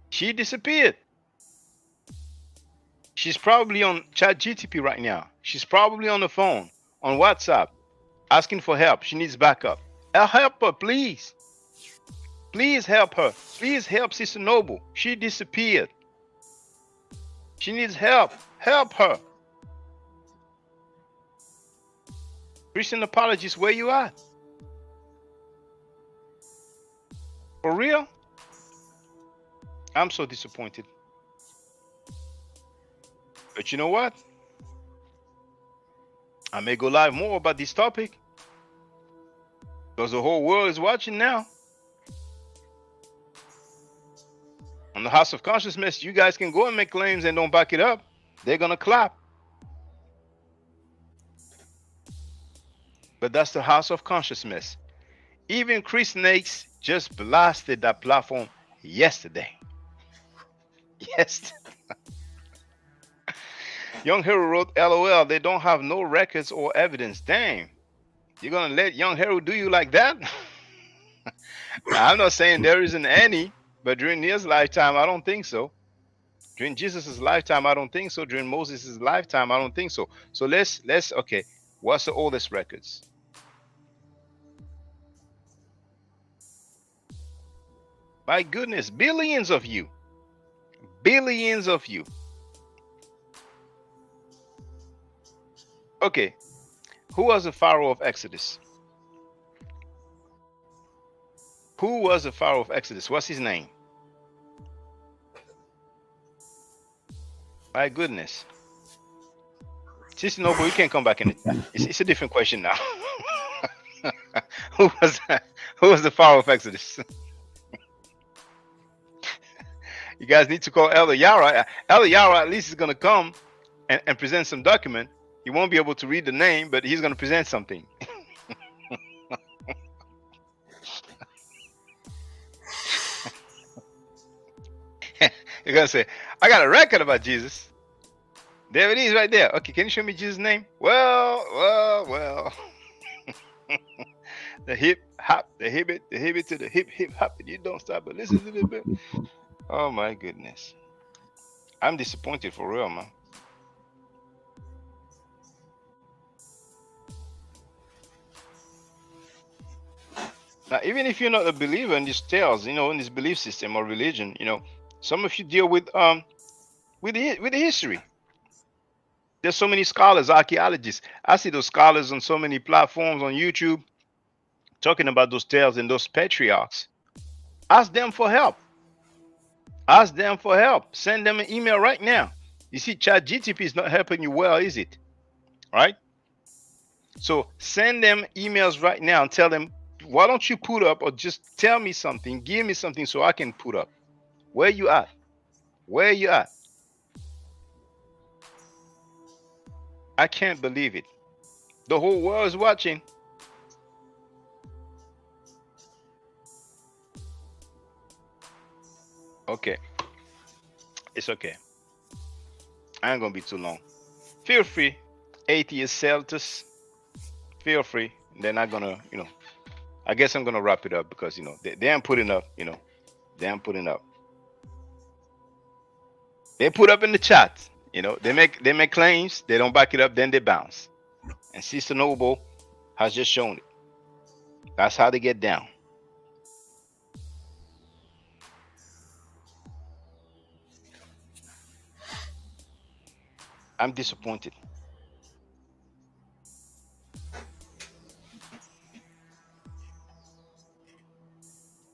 She disappeared. She's probably on ChatGTP right now. She's probably on the phone, on WhatsApp, asking for help. She needs backup. Help her, please. Please help her. Please help Sister Noble. She disappeared. She needs help. Help her. Christian apologist, where you at? For real? I'm so disappointed. But you know what? I may go live more about this topic because the whole world is watching now. On the House of Consciousness, you guys can go and make claims and don't back it up. They're going to clap. But that's the House of Consciousness. Even Chris Snakes just blasted that platform yesterday. Yes. Young Hero wrote, LOL, they don't have no records or evidence. Damn. You're going to let Young Hero do you like that? I'm not saying there isn't any, but during his lifetime, I don't think so. During Jesus' lifetime, I don't think so. During Moses' lifetime, I don't think so. So let's okay, what's the oldest records? My goodness, billions of you. Billions of you. Okay, who was the Pharaoh of Exodus? Who was the Pharaoh of Exodus? What's his name? My goodness. Sister Noble, you can't come back in it. It's a different question now. Who was that? Who was the Pharaoh of Exodus? You guys need to call Elder Yara. Elder Yara at least is going to come and present some document. He won't be able to read the name, but he's going to present something. You're going to say, I got a record about Jesus. There it is right there. Okay, can you show me Jesus' name? Well. The hip hop, the hip to the hip hop, and you don't stop, but listen a little bit. Oh my goodness. I'm disappointed for real, man. Now, even if you're not a believer in these tales, in this belief system or religion, some of you deal with the history. There's so many scholars, archaeologists. I see those scholars on so many platforms on YouTube talking about those tales and those patriarchs. Ask them for help. Ask them for help. Send them an email right now. You see, ChatGTP is not helping you well, is it? Right? So send them emails right now and tell them, why don't you put up, or just tell me something, give me something so I can put up. Where you at? Where you at? I can't believe it. The whole world is watching. Okay. It's okay. I ain't gonna be too long. Feel free, atheist Celtus. Feel free. They're not gonna, I guess I'm gonna wrap it up because they ain't putting up, they ain't putting up. They put up in the chat, they make claims, they don't back it up, then they bounce. And Sister Noble has just shown it. That's how they get down. I'm disappointed.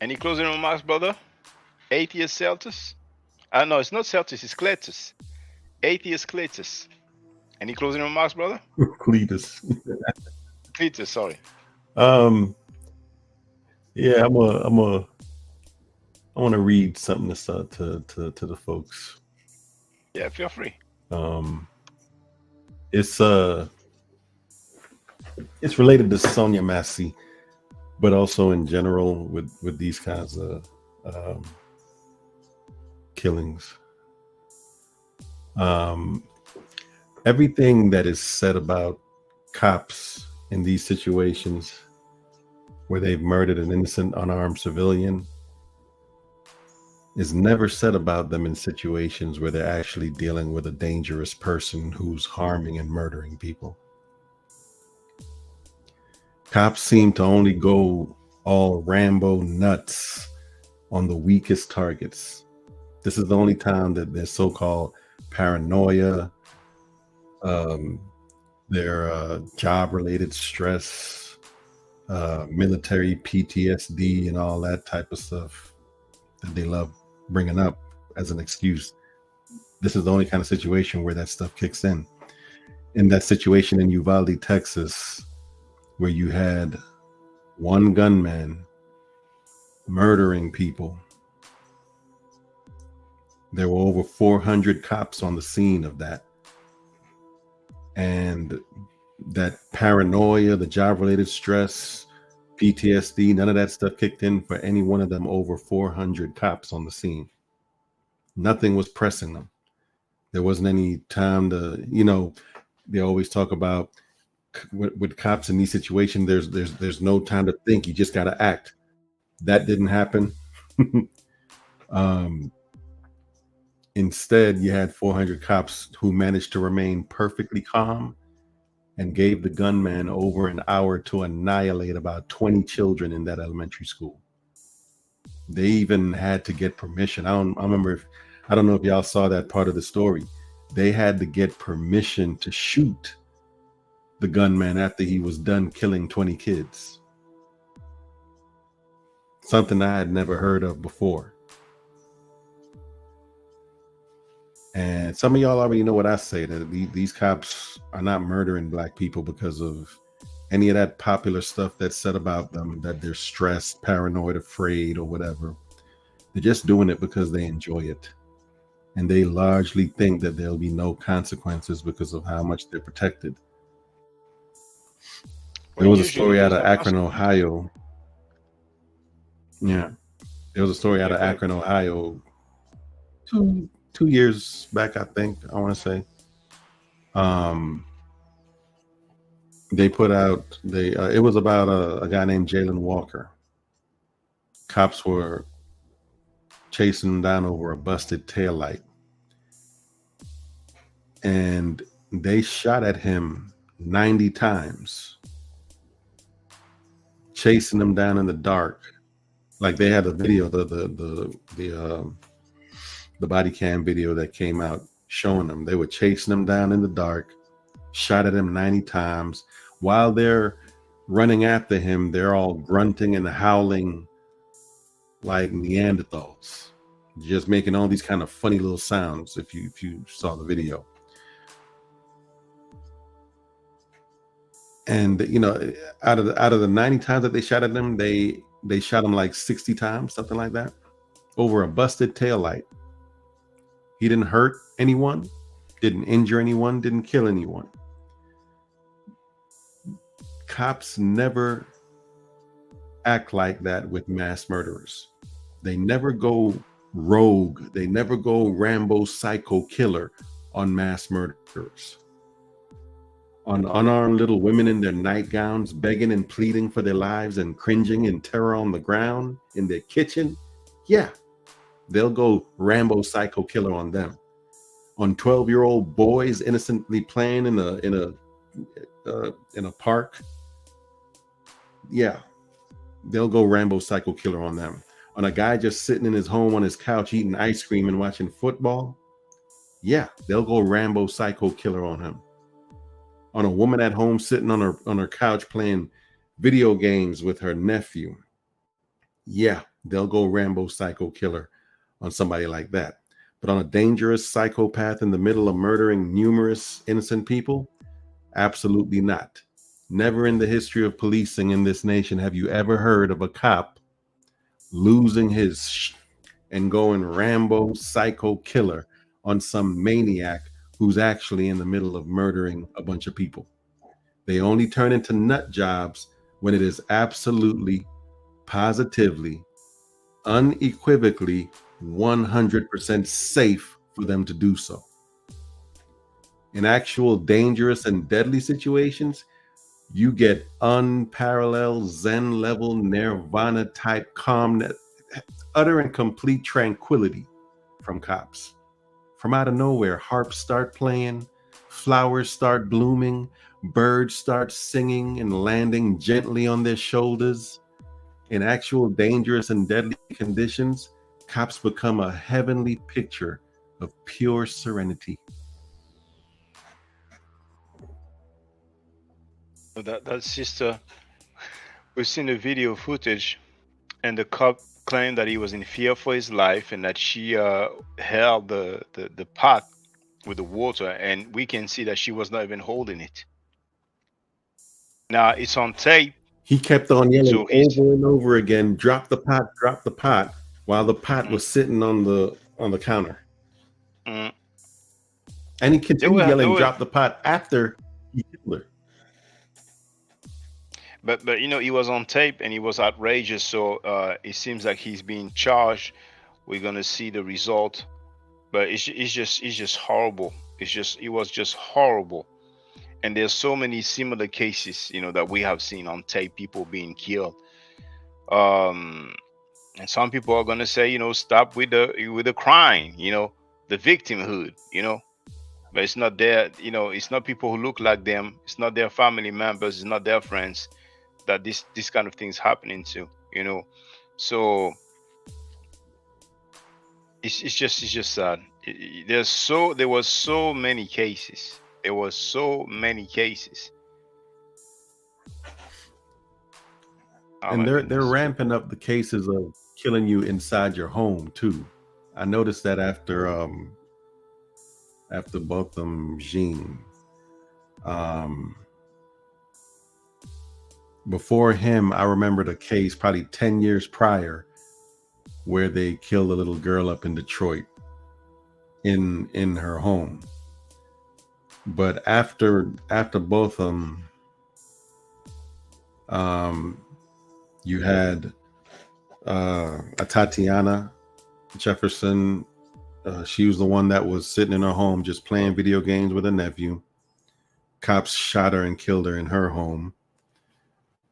Any closing remarks, brother? Atheist Celtus? No, it's not Celtus, it's Cletus. Atheist Cletus. Any closing remarks, brother? Cletus. Cletus, sorry. Yeah, I want to read something to the folks. Yeah, feel free. It's related to Sonia Massey, but also in general with these kinds of killings. everything that is said about cops in these situations where they've murdered an innocent unarmed civilian is never said about them in situations where they're actually dealing with a dangerous person who's harming and murdering people. Cops seem to only go all Rambo nuts on the weakest targets. This is the only time that their so-called paranoia, their job-related stress, military PTSD, and all that type of stuff that they love bringing up as an excuse. This is the only kind of situation where that stuff kicks in. In that situation in Uvalde, Texas, where you had one gunman murdering people, there were over 400 cops on the scene of that. And that paranoia, the job-related stress, PTSD, none of that stuff kicked in for any one of them over 400 cops on the scene. Nothing was pressing them. There wasn't any time to, they always talk about with cops in these situations, there's no time to think. You just got to act. That didn't happen. Instead, you had 400 cops who managed to remain perfectly calm and gave the gunman over an hour to annihilate about 20 children in that elementary school. They even had to get permission. I don't know if y'all saw that part of the story. They had to get permission to shoot the gunman after he was done killing 20 kids. Something I had never heard of before. And some of y'all already know what I say, that these cops are not murdering black people because of any of that popular stuff that's said about them, that they're stressed, paranoid, afraid, or whatever. They're just doing it because they enjoy it. And they largely think that there'll be no consequences because of how much they're protected. There was a story out of Akron, Ohio. Yeah. There was a story out of Akron, Ohio, two years back, I think, I want to say. They put out, it was about a guy named Jalen Walker. Cops were chasing him down over a busted taillight. And they shot at him 90 times, chasing him down in the dark. Like they had a video, the body cam video that came out showing them. They were chasing him down in the dark, shot at him 90 times. While they're running after him, they're all grunting and howling like Neanderthals, just making all these kind of funny little sounds if you saw the video. And out of the 90 times that they shot at him, they shot him like 60 times, something like that, over a busted taillight. He didn't hurt anyone, didn't injure anyone, didn't kill anyone. Cops never act like that with mass murderers. They never go rogue. They never go Rambo psycho killer on mass murderers. On unarmed little women in their nightgowns, begging and pleading for their lives and cringing in terror on the ground in their kitchen. Yeah, they'll go Rambo psycho killer on them. On 12-year-old boys innocently playing in a park. Yeah, they'll go Rambo psycho killer on them. On a guy just sitting in his home on his couch eating ice cream and watching football. Yeah, they'll go Rambo psycho killer on him. On a woman at home sitting on her couch playing video games with her nephew. Yeah, they'll go Rambo psycho killer on somebody like that. But on a dangerous psychopath in the middle of murdering numerous innocent people, absolutely not. Never in the history of policing in this nation have you ever heard of a cop losing his and going Rambo psycho killer on some maniac who's actually in the middle of murdering a bunch of people. They only turn into nut jobs when it is absolutely, positively, unequivocally, 100% safe for them to do so. In actual dangerous and deadly situations, you get unparalleled Zen level nirvana type calmness, utter and complete tranquility from cops. From out of nowhere, harps start playing, flowers start blooming, birds start singing and landing gently on their shoulders. In actual dangerous and deadly conditions, cops become a heavenly picture of pure serenity. That sister, we've seen the video footage, and the cop claimed that he was in fear for his life and that she held the pot with the water, and we can see that she was not even holding it. Now it's on tape. He kept on yelling over and over again, drop the pot, while the pot was sitting on the counter. And he continued yelling, drop the pot after he killed her. But you know, he was on tape and he was outrageous. So it seems like he's being charged. We're gonna see the result. But it's just horrible. It was just horrible. And there's so many similar cases, you know, that we have seen on tape, people being killed. And some people are gonna say, you know, stop with the crime, you know, the victimhood, you know. But it's not their, you know, it's not people who look like them. It's not their family members. It's not their friends that this kind of things happening to, you know. So it's just sad. There was so many cases. There was so many cases. And they're ramping up the cases of killing you inside your home too. I noticed that after Botham Jean. Before him, I remembered a case probably 10 years prior where they killed a little girl up in Detroit in her home. But after Botham, you had a Tatiana Jefferson. She was the one that was sitting in her home just playing video games with her nephew. Cops shot her and killed her in her home.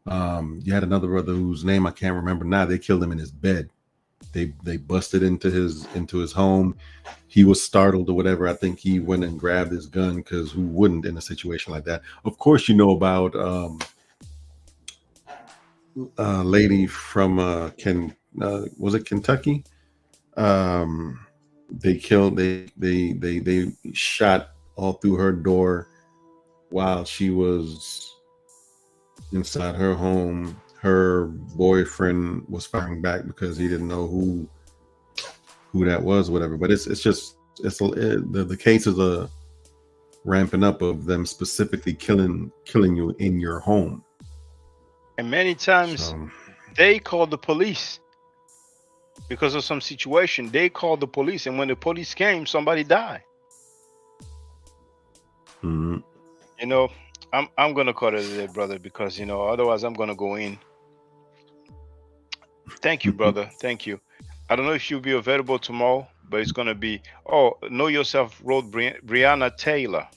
You had another brother whose name I can't remember now. They killed him in his bed. They busted into his home. He was startled or whatever. I think he went and grabbed his gun, because who wouldn't in a situation like that? Of course, you know about a lady from was it Kentucky? They killed. They shot all through her door while she was inside her home. Her boyfriend was firing back because he didn't know who that was, whatever. But the cases are ramping up of them specifically killing you in your home. And many times they call the police because of some situation. They called the police, and when the police came, somebody died. Mm-hmm. You know, I'm gonna call it a day, brother, because you know, otherwise I'm gonna go in. Thank you, brother. Thank you. I don't know if you'll be available tomorrow, but it's gonna be. Oh, Know Yourself wrote Breonna Taylor.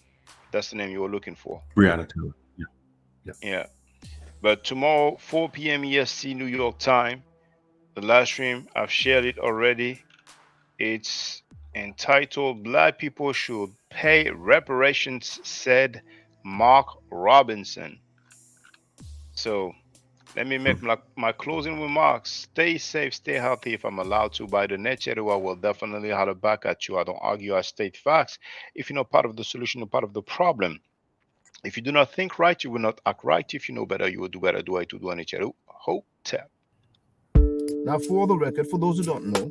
That's the name you were looking for. Breonna Taylor. Yeah. But tomorrow, 4 p.m. EST, New York time, the live stream, I've shared it already. It's entitled "Black People Should Pay Reparations," said Mark Robinson. So let me make my closing remarks. Stay safe, stay healthy. If I'm allowed to, by the next year, I will definitely holler back at you. I don't argue, I state facts. If you're not part of the solution, you're part of the problem. If you do not think right, you will not act right. If you know better, you will do better. Do I to do an Hotep. Now, for the record, for those who don't know,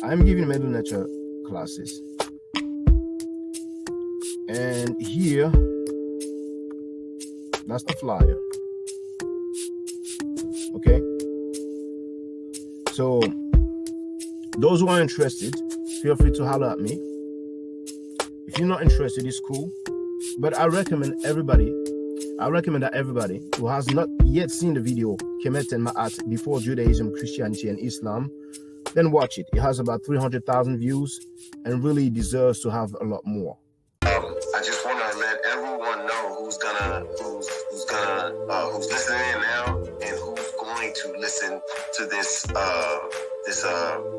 I'm giving middle nature classes. And here, that's the flyer. Okay? So, those who are interested, feel free to holler at me. If you're not interested, it's cool. But I recommend that everybody who has not yet seen the video, Kemet and Ma'at, Before Judaism, Christianity, and Islam, then watch it. It has about 300,000 views and really deserves to have a lot more. I just want to let everyone know who's listening in now and who's going to listen to this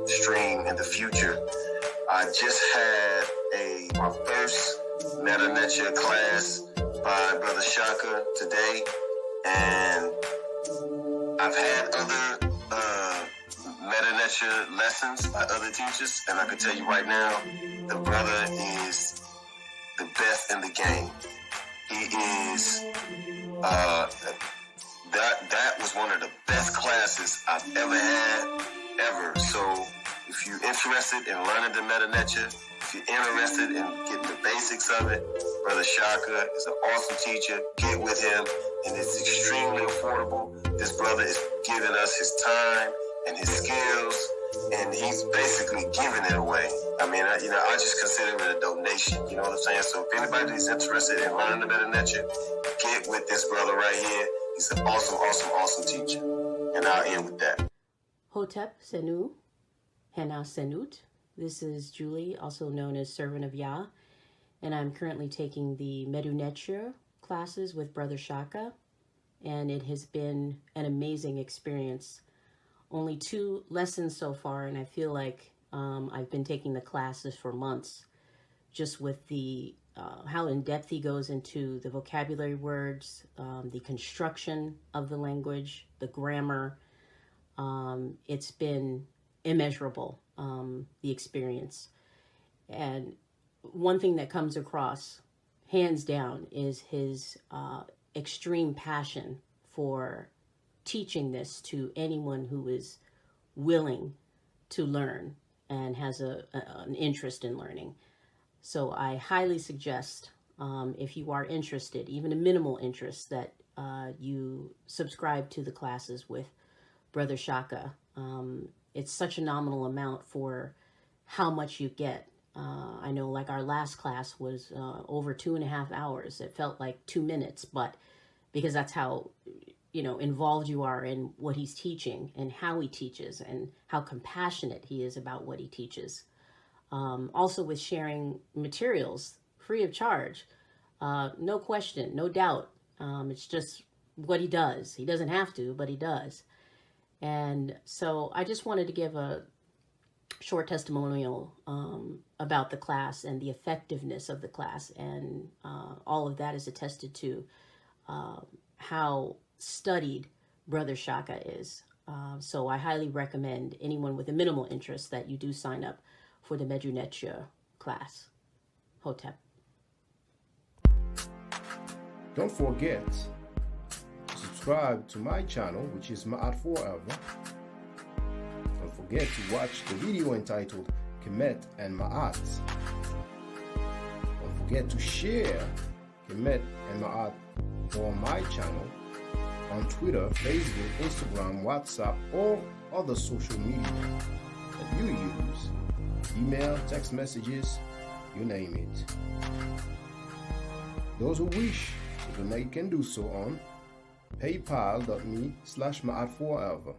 stream in the future. I just had my first Meta Netia class by Brother Shaka today, and I've had other Meta Netia lessons by other teachers, and I can tell you right now, the brother is the best in the game. He is that was one of the best classes I've ever had, ever. So if you're interested in learning the Meta Netia, if you're interested in getting the basics of it, Brother Shaka is an awesome teacher. Get with him, and it's extremely affordable. This brother is giving us his time and his skills, and he's basically giving it away. I mean, I just consider it a donation. You know what I'm saying? So if anybody's interested in learning the Meta Netia, get with this brother right here. He's an awesome teacher. And I'll end with that. Hotep Senu, Hena Senut. This is Julie, also known as Servant of Yah, and I'm currently taking the Medu Netia classes with Brother Shaka, and it has been an amazing experience. Only 2 lessons so far, and I feel like I've been taking the classes for months, just with the how in depth he goes into the vocabulary words, the construction of the language, the grammar. It's been immeasurable, the experience. And one thing that comes across, hands down, is his extreme passion for teaching this to anyone who is willing to learn and has an interest in learning. So I highly suggest, if you are interested, even a minimal interest, that you subscribe to the classes with Brother Shaka. It's such a nominal amount for how much you get. I know, like, our last class was over 2.5 hours. It felt like 2 minutes, but because that's how, involved you are in what he's teaching and how he teaches and how compassionate he is about what he teaches. Also with sharing materials free of charge, no question, no doubt. It's just what he does. He doesn't have to, but he does. And so I just wanted to give a short testimonial about the class and the effectiveness of the class. And all of that is attested to how studied Brother Shaka is. So I highly recommend anyone with a minimal interest that you do sign up for the Medu Netia class. Hotep. Don't forget to subscribe to my channel, which is Ma'at Forever. Don't forget to watch the video entitled Kemet and Ma'at. Don't forget to share Kemet and Ma'at on my channel on Twitter, Facebook, Instagram, WhatsApp, or other social media that you use. Email, text messages, you name it. Those who wish to donate can do so on paypal.me/Ma'at Forever.